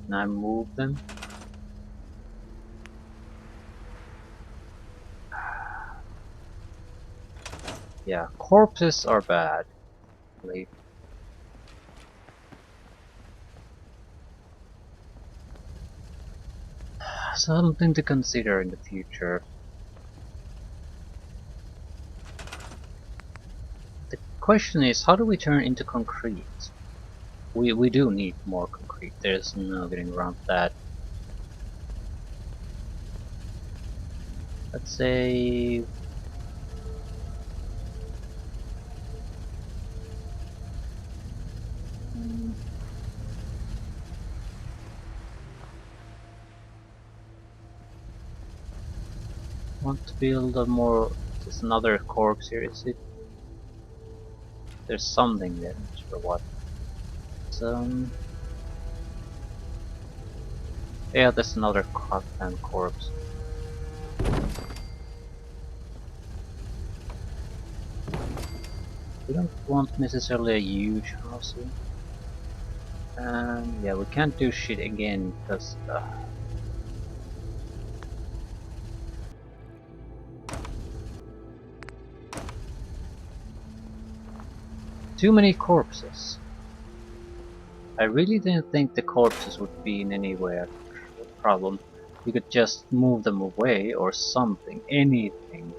Can I move them? Yeah, corpses are bad. Leave. Something to consider in the future. The question is, how do we turn into concrete? We do need more concrete, there's no getting around that. Let's say... want to build a more... there's another corpse here, is it? There's something there, not sure what. Yeah, there's another Cogman corpse. We don't want necessarily a huge house here. Yeah, we can't do shit again because too many corpses. I really didn't think the corpses would be in any way a problem. You could just move them away or something, anything.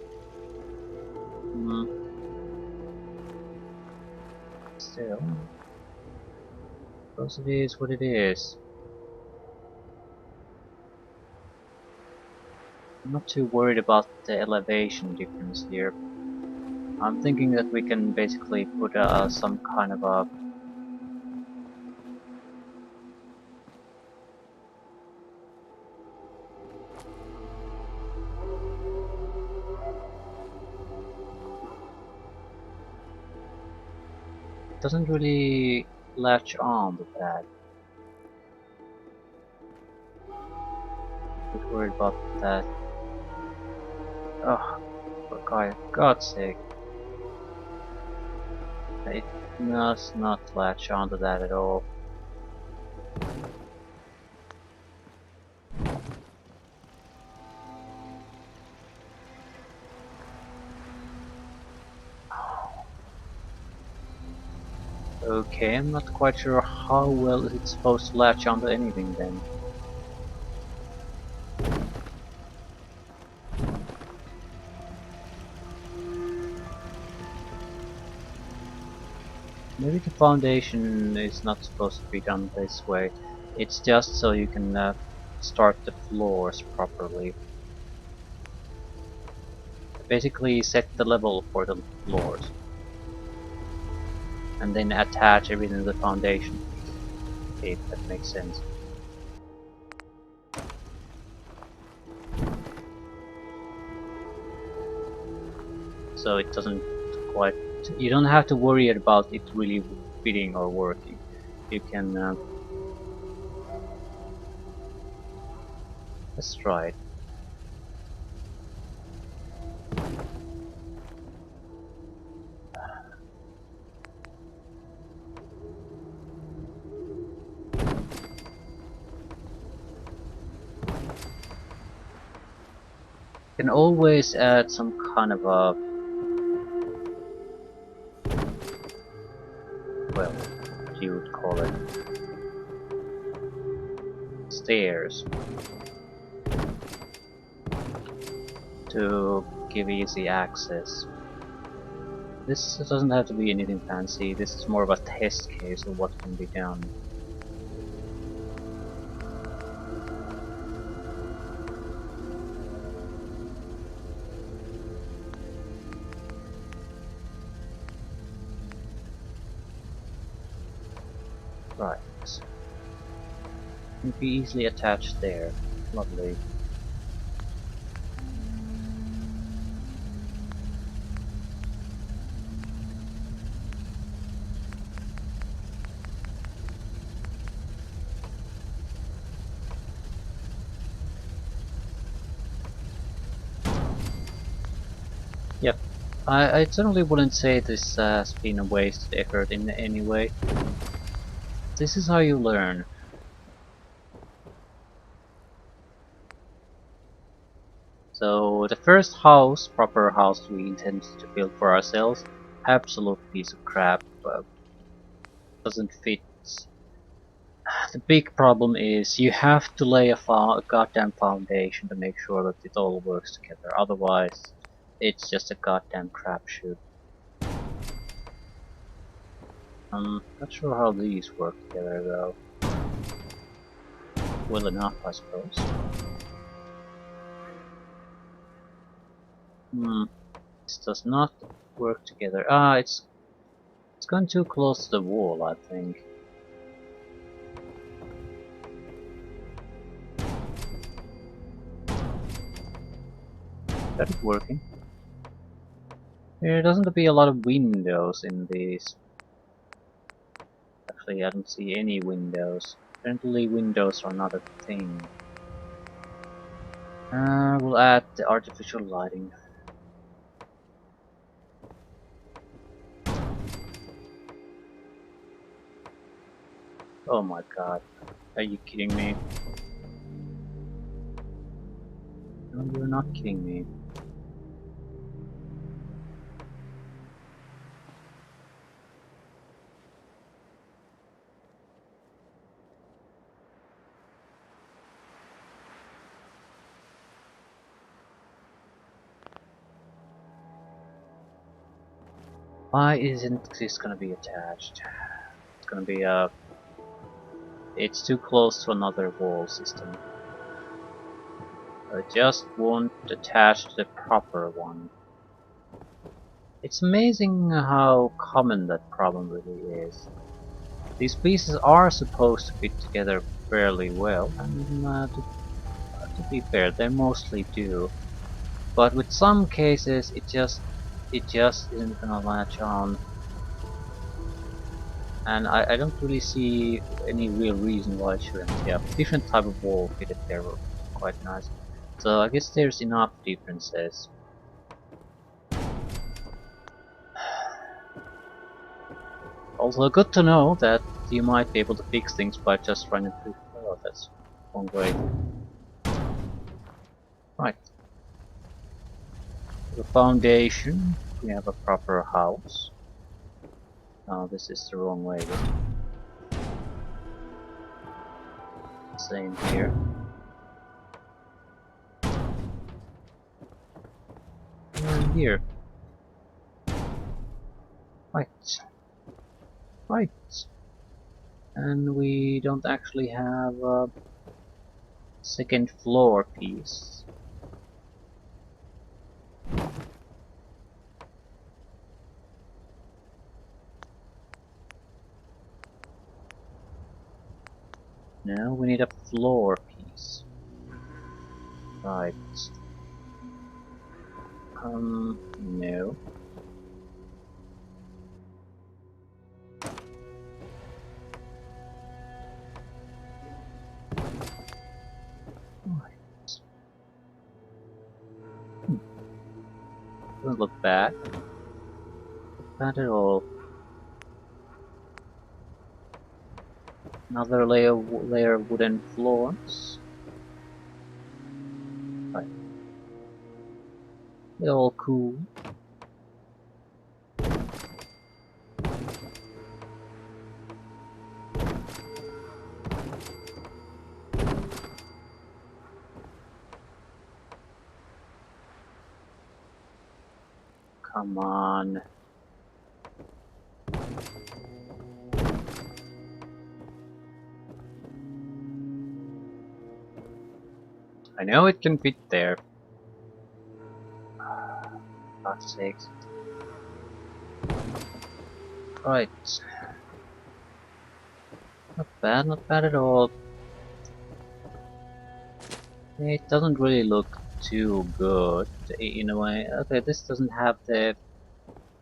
Still, because it is what it is. I'm not too worried about the elevation difference here. I'm thinking that we can basically put some kind of a doesn't really latch on to that. A bit worried about that. Oh, for God's sake. It does not latch onto that at all. Okay, I'm not quite sure how well it's supposed to latch onto anything then. Maybe the foundation is not supposed to be done this way. It's just so you can start the floors properly. Basically set the level for the floors. And then attach everything to the foundation. If that makes sense. So it doesn't quite... You don't have to worry about it really fitting or working. You can... let's try it. You can always add some kind of a... well, what you would call it. Stairs. To give easy access. This doesn't have to be anything fancy, this is more of a test case of what can be done. Right. Can be easily attached there. Lovely. Yep. I certainly wouldn't say this has been a wasted effort in any way. This is how you learn. So the first house, proper house we intend to build for ourselves, absolute piece of crap, doesn't fit. The big problem is you have to lay a goddamn foundation to make sure that it all works together, otherwise it's just a goddamn crapshoot. Not sure how these work together though. Well enough, I suppose. This does not work together. Ah, it's gone too close to the wall, I think. That is working. There doesn't be a lot of windows in these. Actually, I don't see any windows. Apparently windows are not a thing. We'll add the artificial lighting. Oh my god. Are you kidding me? No, you're not kidding me. Why isn't this gonna be attached? It's gonna be it's too close to another wall system. I just won't attach to the proper one. It's amazing how common that problem really is. These pieces are supposed to fit together fairly well, and to be fair, they mostly do. But with some cases, it just isn't gonna latch on, and I don't really see any real reason why it shouldn't. Yeah, different type of wall fitted there were quite nice. So I guess there's enough differences. Also good to know that you might be able to fix things by just running through. Oh, that's one way. Right. The foundation. We have a proper house. Oh, this is the wrong way. Same here. And here. Right. Right. And we don't actually have a second floor piece. No, we need a floor piece. Right. No. Right. Doesn't look bad. Not at all. Another layer of wooden floors. Right. They're all cool. Come on. I know it can fit there. God's sakes. Right. Not bad at all. It doesn't really look too good in a way. Okay, this doesn't have the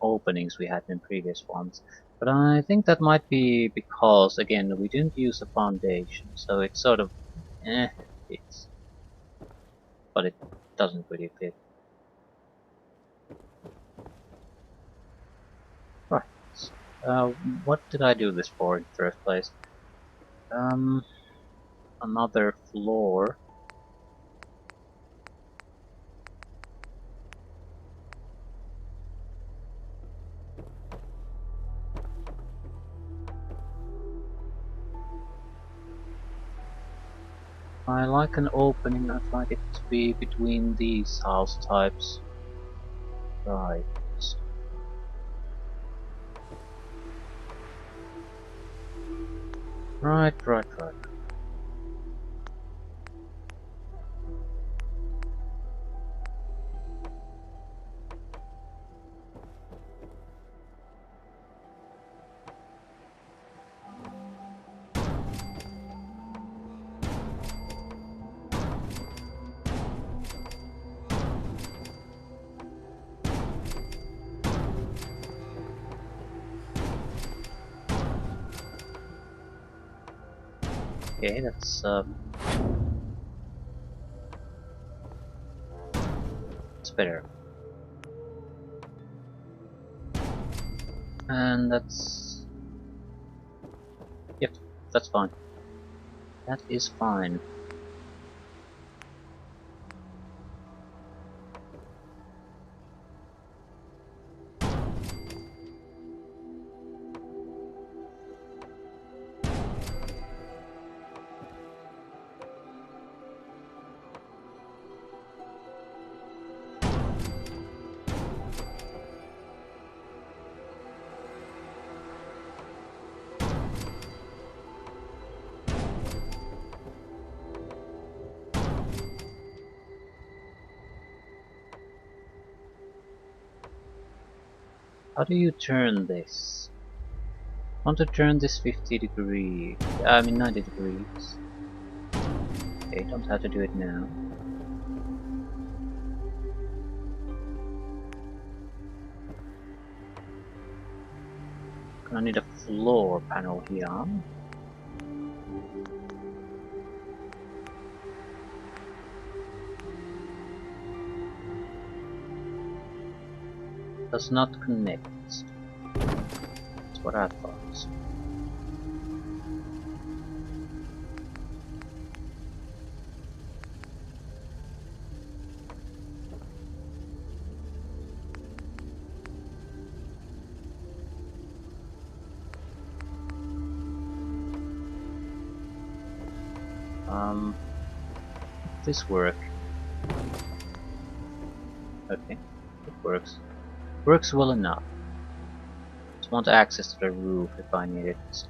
openings we had in previous ones. But I think that might be because, again, we didn't use a foundation, so it's sort of, it fits. But it doesn't really fit. Right. What did I do this for in the first place? Another floor. I like an opening, I'd like it to be between these house types. Right. Right. Okay, that's it's better. And that's, yep, that's fine. That is fine. How do you turn this? I want to turn this 50 degrees. I mean 90 degrees. Okay, don't have to do it now. Gonna need a floor panel here. Does not connect. That's what I thought. This work. Okay, it works. Works well enough. Just want access to the roof if I need it.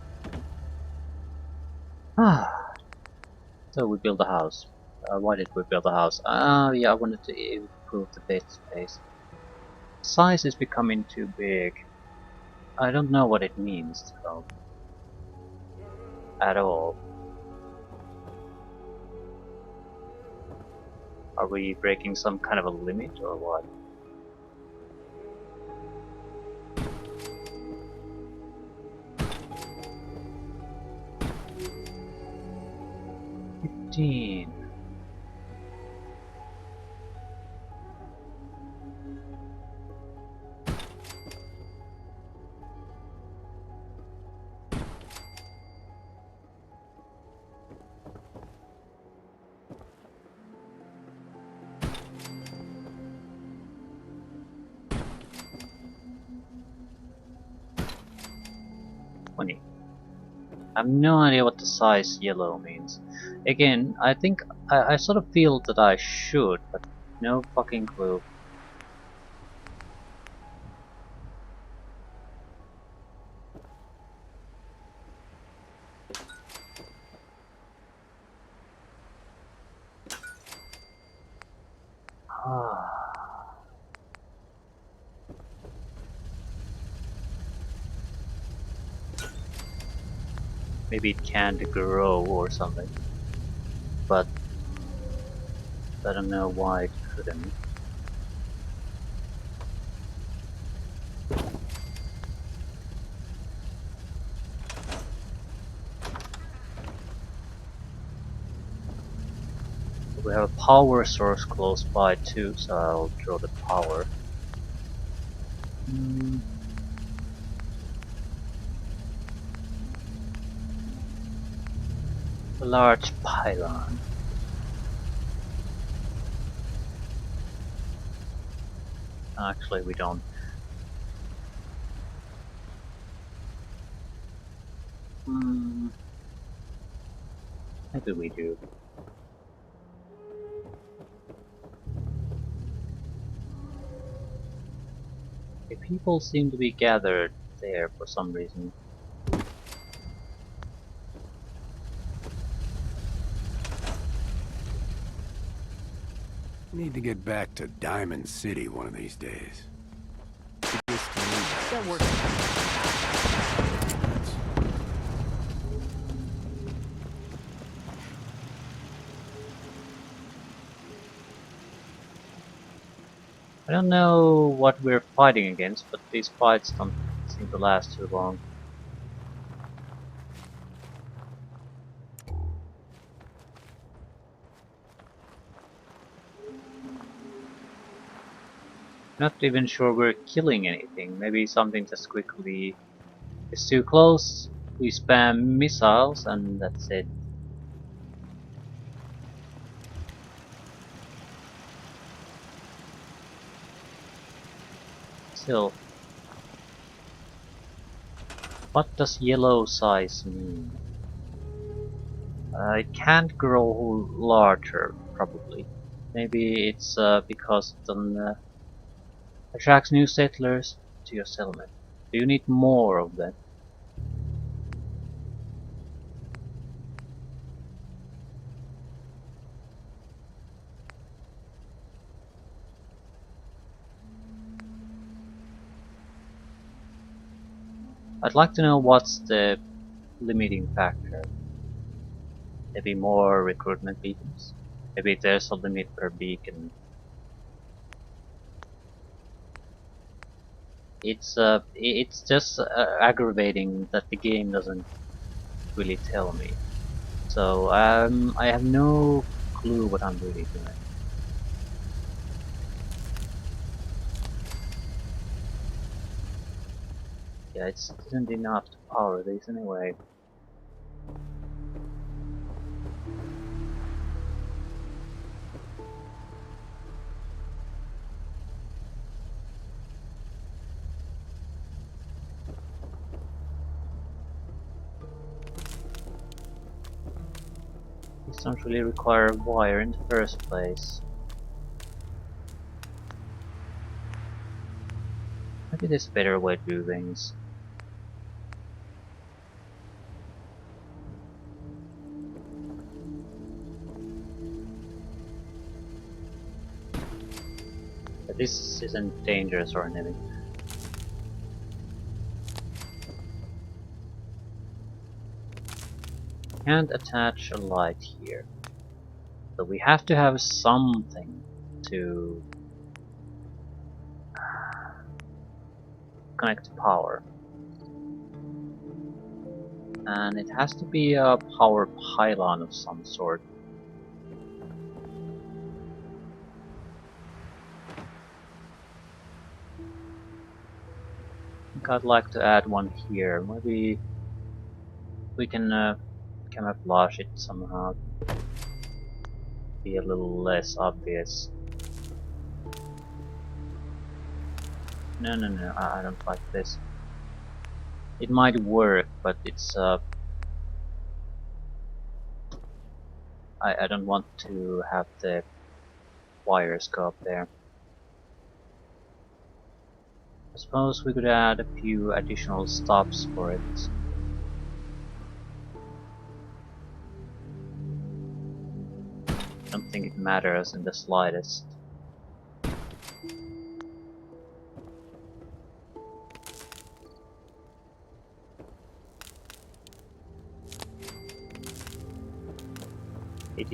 Ah. So we built a house. Why did we build a house? Yeah, I wanted to improve the bed space. Size is becoming too big. I don't know what it means, though. At all. Are we breaking some kind of a limit or what? $15. 20. I have no idea what the size yellow means. Again, I think I sort of feel that I should, but no fucking clue. Maybe it can't grow or something, but I don't know why it couldn't. We have a power source close by too, so I'll draw the power. A large pylon. Actually, we don't. Maybe we do. The people seem to be gathered there for some reason. Need to get back to Diamond City one of these days. That works. I don't know what we're fighting against, but these fights don't seem to last too long. Not even sure we're killing anything. Maybe something just quickly is too close. We spam missiles and that's it. Still, what does yellow size mean? It can't grow larger, probably. Maybe it's because it attracts new settlers to your settlement. Do you need more of them? I'd like to know what's the limiting factor. Maybe more recruitment beacons? Maybe there's a limit per beacon. It's just aggravating that the game doesn't really tell me. So I have no clue what I'm really doing. Yeah, it isn't enough to power these anyway. These don't really require a wire in the first place. Maybe there's a better way to do things. But this isn't dangerous or anything. Can't attach a light here. So we have to have something to connect to power. And it has to be a power pylon of some sort. I think I'd like to add one here. Maybe we can camouflage it somehow. Be a little less obvious. No, no, no, I don't like this. It might work, but it's I don't want to have the wires go up there. I suppose we could add a few additional stops for it. I don't think it matters in the slightest.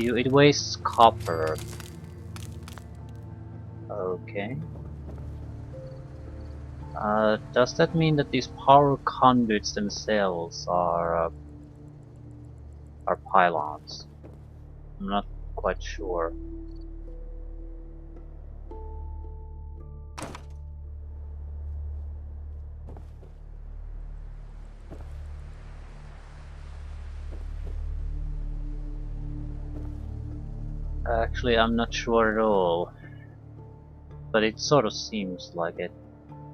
It wastes copper. Okay. Does that mean that these power conduits themselves are pylons? I'm not quite sure. Actually, I'm not sure at all. But it sort of seems like it.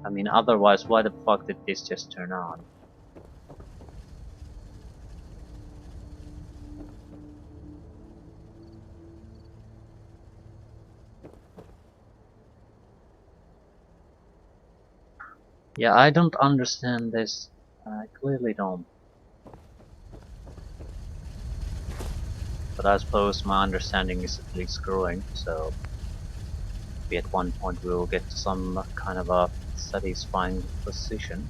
I mean, otherwise, why the fuck did this just turn on? Yeah, I don't understand this. I clearly don't. But I suppose my understanding is at least growing, so maybe at one point we will get to some kind of a satisfying position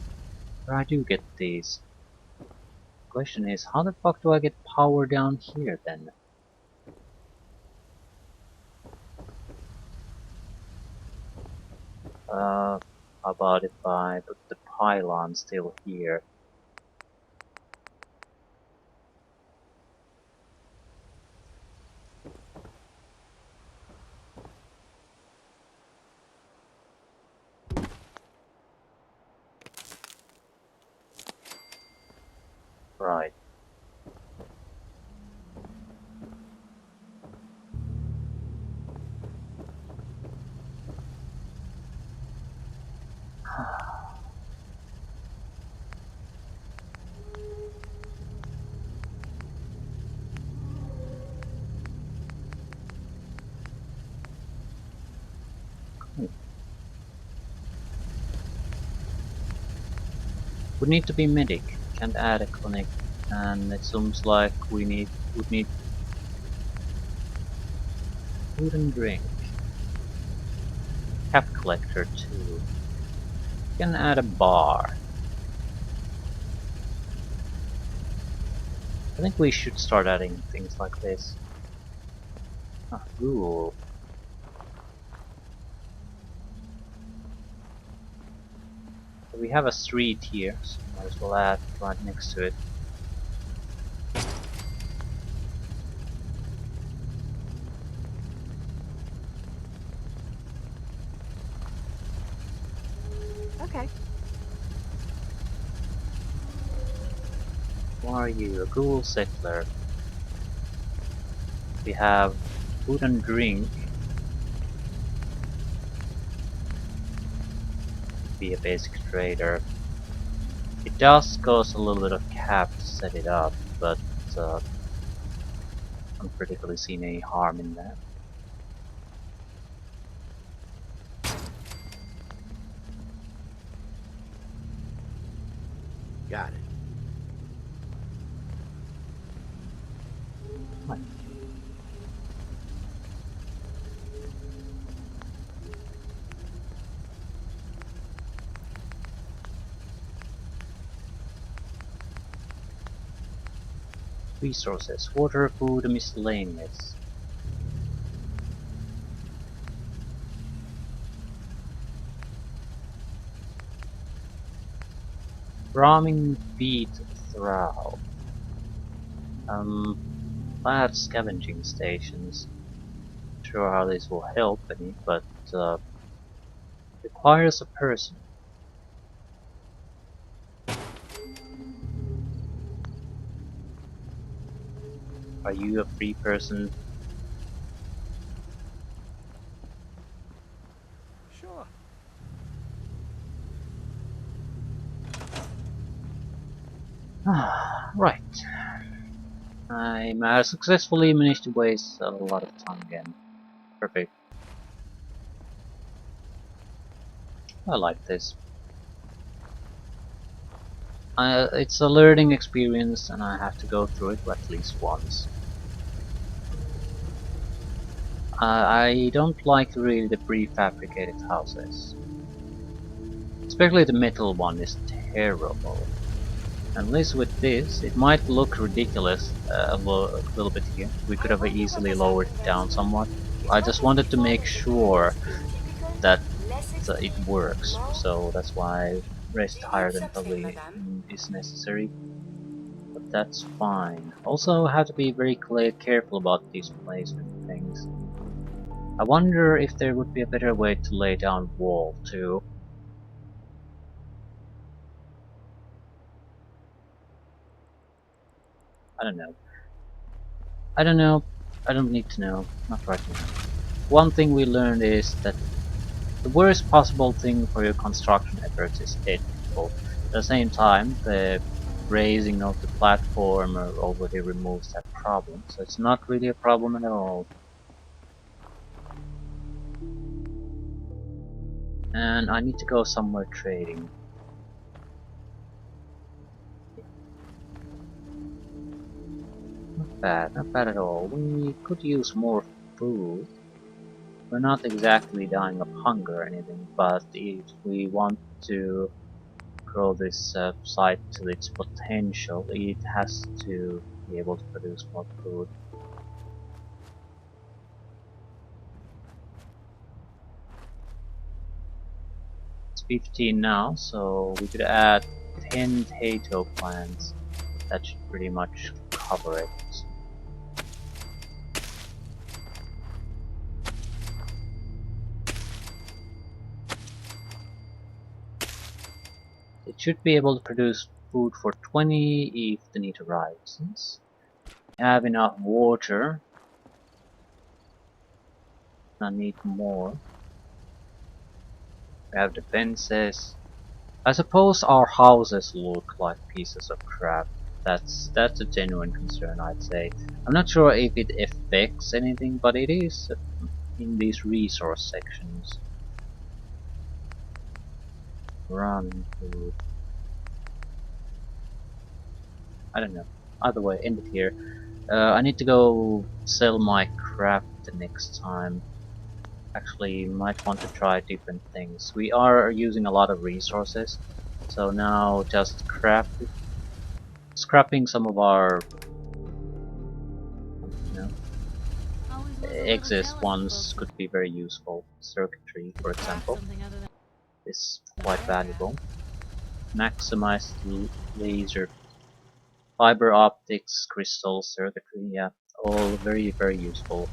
where I do get these. Question is, how the fuck do I get power down here then? How about if I put the pylon still here? Right. We need to be medic. Can't add a clinic, and it seems like would need food and drink. Cap collector too. Can add a bar. I think we should start adding things like this. Ah, ghoul. We have a street here, so might as well add right next to it. Okay. Who are you? A ghoul settler. We have food and drink. Be a basic trader. It does cost a little bit of cap to set it up, but I haven't particularly seen any harm in that. Got it. Right. Resources: water, food, and miscellaneous. Roaming feed through. Bad scavenging stations. Not sure how this will help any, but requires a person. Are you a free person? Sure. Right. I successfully managed to waste a lot of time again. Perfect. I like this. It's a learning experience and I have to go through it at least once. I don't like really the prefabricated houses. Especially the metal one is terrible. At least with this, it might look ridiculous a little bit here. We could have easily lowered it down somewhat. I just wanted to make sure that it works, so that's why raised higher than probably is necessary. But that's fine. Also have to be very careful about these placement things. I wonder if there would be a better way to lay down wall too. I don't know. I don't know. I don't need to know. Not right now. One thing we learned is that the worst possible thing for your construction efforts is dead people. At the same time, the raising of the platform already removes that problem, so it's not really a problem at all. And I need to go somewhere trading. Not bad at all. We could use more food. We're not exactly dying of hunger or anything, but if we want to grow this site to its potential, it has to be able to produce more food. It's 15 now, so we could add 10 potato plants. That should pretty much cover it. It should be able to produce food for 20 if the need arises. Have enough water. I need more. We have defenses. I suppose our houses look like pieces of crap. That's a genuine concern, I'd say. I'm not sure if it affects anything, but it is in these resource sections. Ramen food. I don't know. Either way, end it here. I need to go sell my craft the next time. Actually, might want to try different things. We are using a lot of resources, so now just scrapping some of our, you know, Always was a little excess jealous of ones folks could be very useful. Circuitry, for who craft example, something other than is a quite paragraph. valuable. Maximize laser, fiber optics, crystal circuitry, yeah, all very, very useful.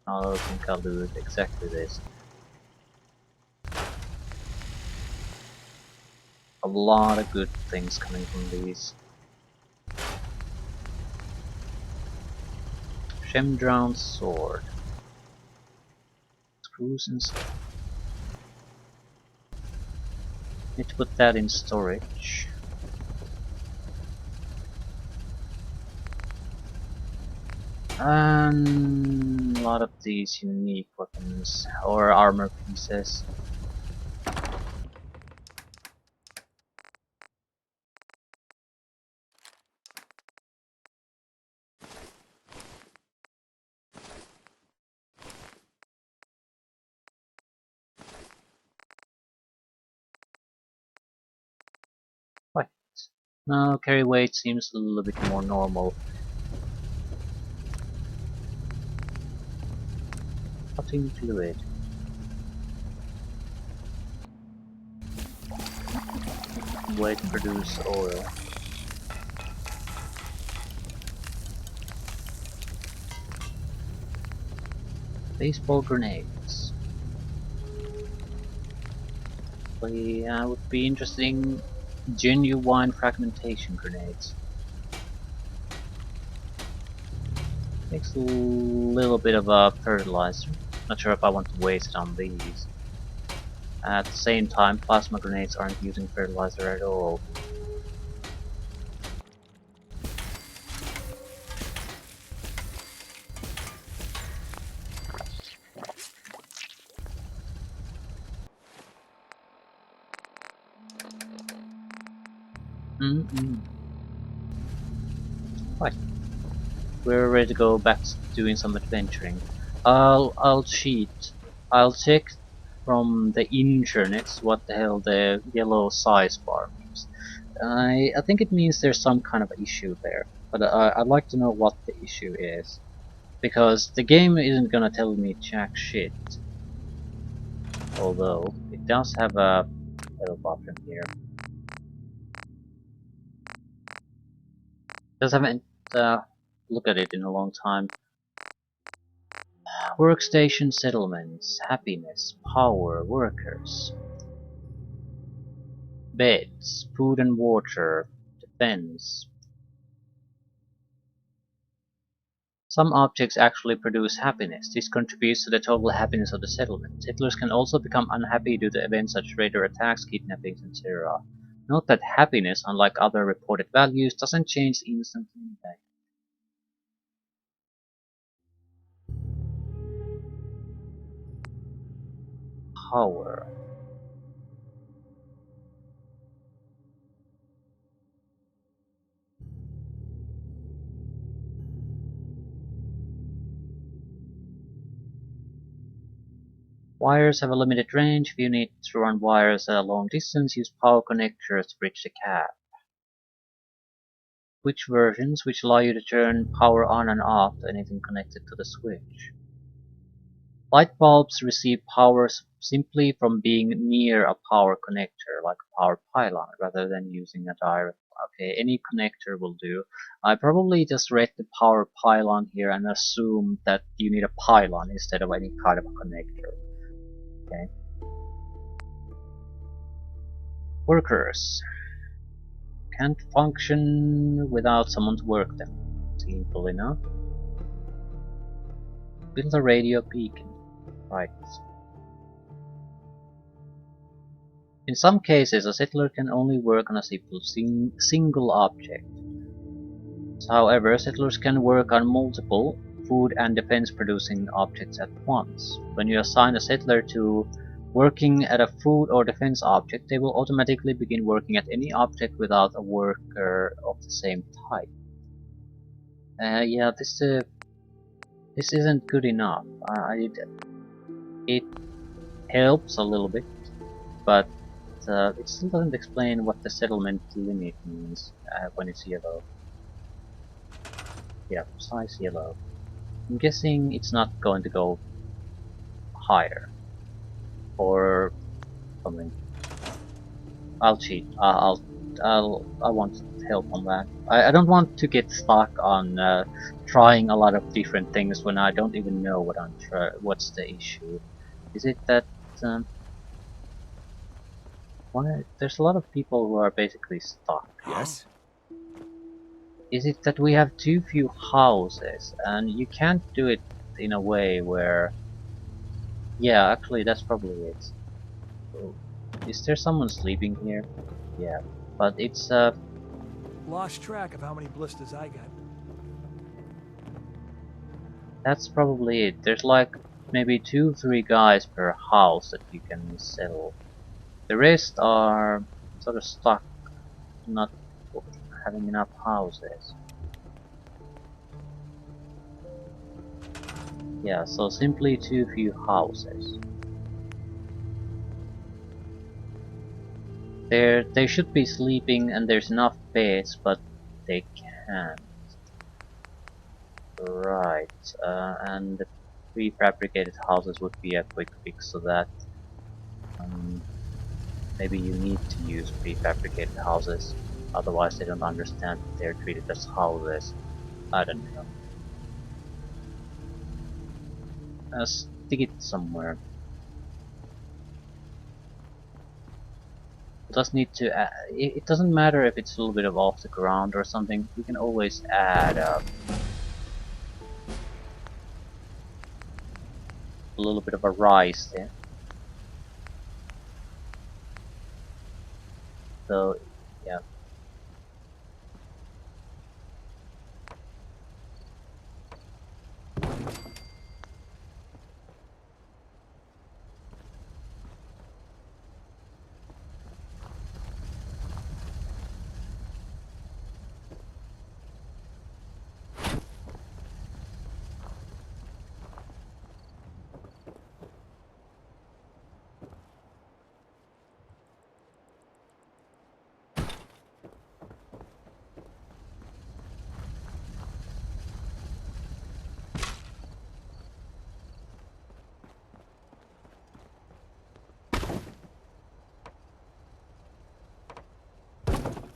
I think I'll do exactly this. A lot of good things coming from these. Shemdrown sword. Screws and stuff. Need to put that in storage. And a lot of these unique weapons or armor pieces. Right. Now carry weight seems a little bit more normal. Cutting fluid. Weight produce oil. Baseball grenades. Would be interesting. Genuine fragmentation grenades. Takes a little bit of a fertilizer. Not sure if I want to waste it on these. At the same time, plasma grenades aren't using fertilizer at all. Right. We're ready to go back to doing some adventuring. I'll cheat. I'll check from the internet what the hell the yellow size bar means. I think it means there's some kind of issue there, but I'd like to know what the issue is, because the game isn't gonna tell me jack shit. Although it does have a help option here. Just haven't looked at it in a long time. Workstation settlements, happiness, power, workers, beds, food and water, defense. Some objects actually produce happiness. This contributes to the total happiness of the settlement. Settlers can also become unhappy due to events such as raider attacks, kidnappings, etc. Note that happiness, unlike other reported values, doesn't change instantly. Power. Wires have a limited range. If you need to run wires at a long distance, use power connectors to bridge the gap. Switch versions, which allow you to turn power on and off to anything connected to the switch. Light bulbs receive power simply from being near a power connector, like a power pylon, rather than using a direct. Okay, any connector will do. I probably just read the power pylon here and assumed that you need a pylon instead of any kind of a connector. Okay. Workers can't function without someone to work them. Simple enough. Build a radio beacon. Right. In some cases, a settler can only work on a single object. However, settlers can work on multiple food and defense producing objects at once. When you assign a settler to working at a food or defense object, they will automatically begin working at any object without a worker of the same type. Yeah, this isn't good enough. It helps a little bit, but it still doesn't explain what the settlement limit means when it's yellow. Yeah, size yellow. I'm guessing it's not going to go higher or something. I'll cheat. I want help on that. I don't want to get stuck on trying a lot of different things when I don't even know what's the issue. Is it that there's a lot of people who are basically stuck? Yes? Is it that we have too few houses and you can't do it in a way where... Yeah, actually that's probably it. Oh, is there someone sleeping here? Yeah, but it's Lost track of how many blisters I got. that's probably it. There's like maybe 2-3 guys per house that you can settle. The rest are sort of stuck, not having enough houses. Yeah, so simply too few houses. They should be sleeping and there's enough beds, but they can't. Right, and the prefabricated houses would be a quick fix so that maybe you need to use prefabricated houses, otherwise they don't understand that they're treated as houses. I don't know. Stick it somewhere. Just need to it doesn't matter if it's a little bit of off the ground or something, we can always add a little bit of a rise there. So, yeah.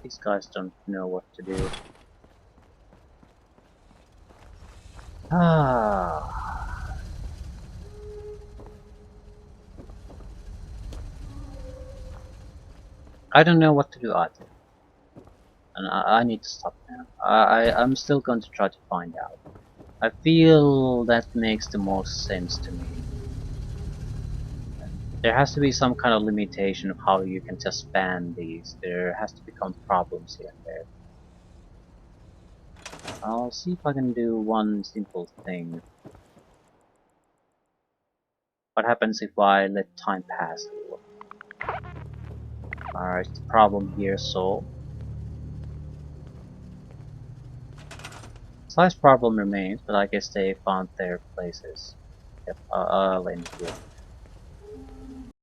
These guys don't know what to do. Ah. I don't know what to do either. And I need to stop now. I'm still going to try to find out. I feel that makes the most sense to me. There has to be some kind of limitation of how you can just ban these. There has to become problems here and there. I'll see if I can do one simple thing. What happens if I let time pass? Alright, the problem here solved. Size problem remains, but I guess they found their places. Yep, I'll end here.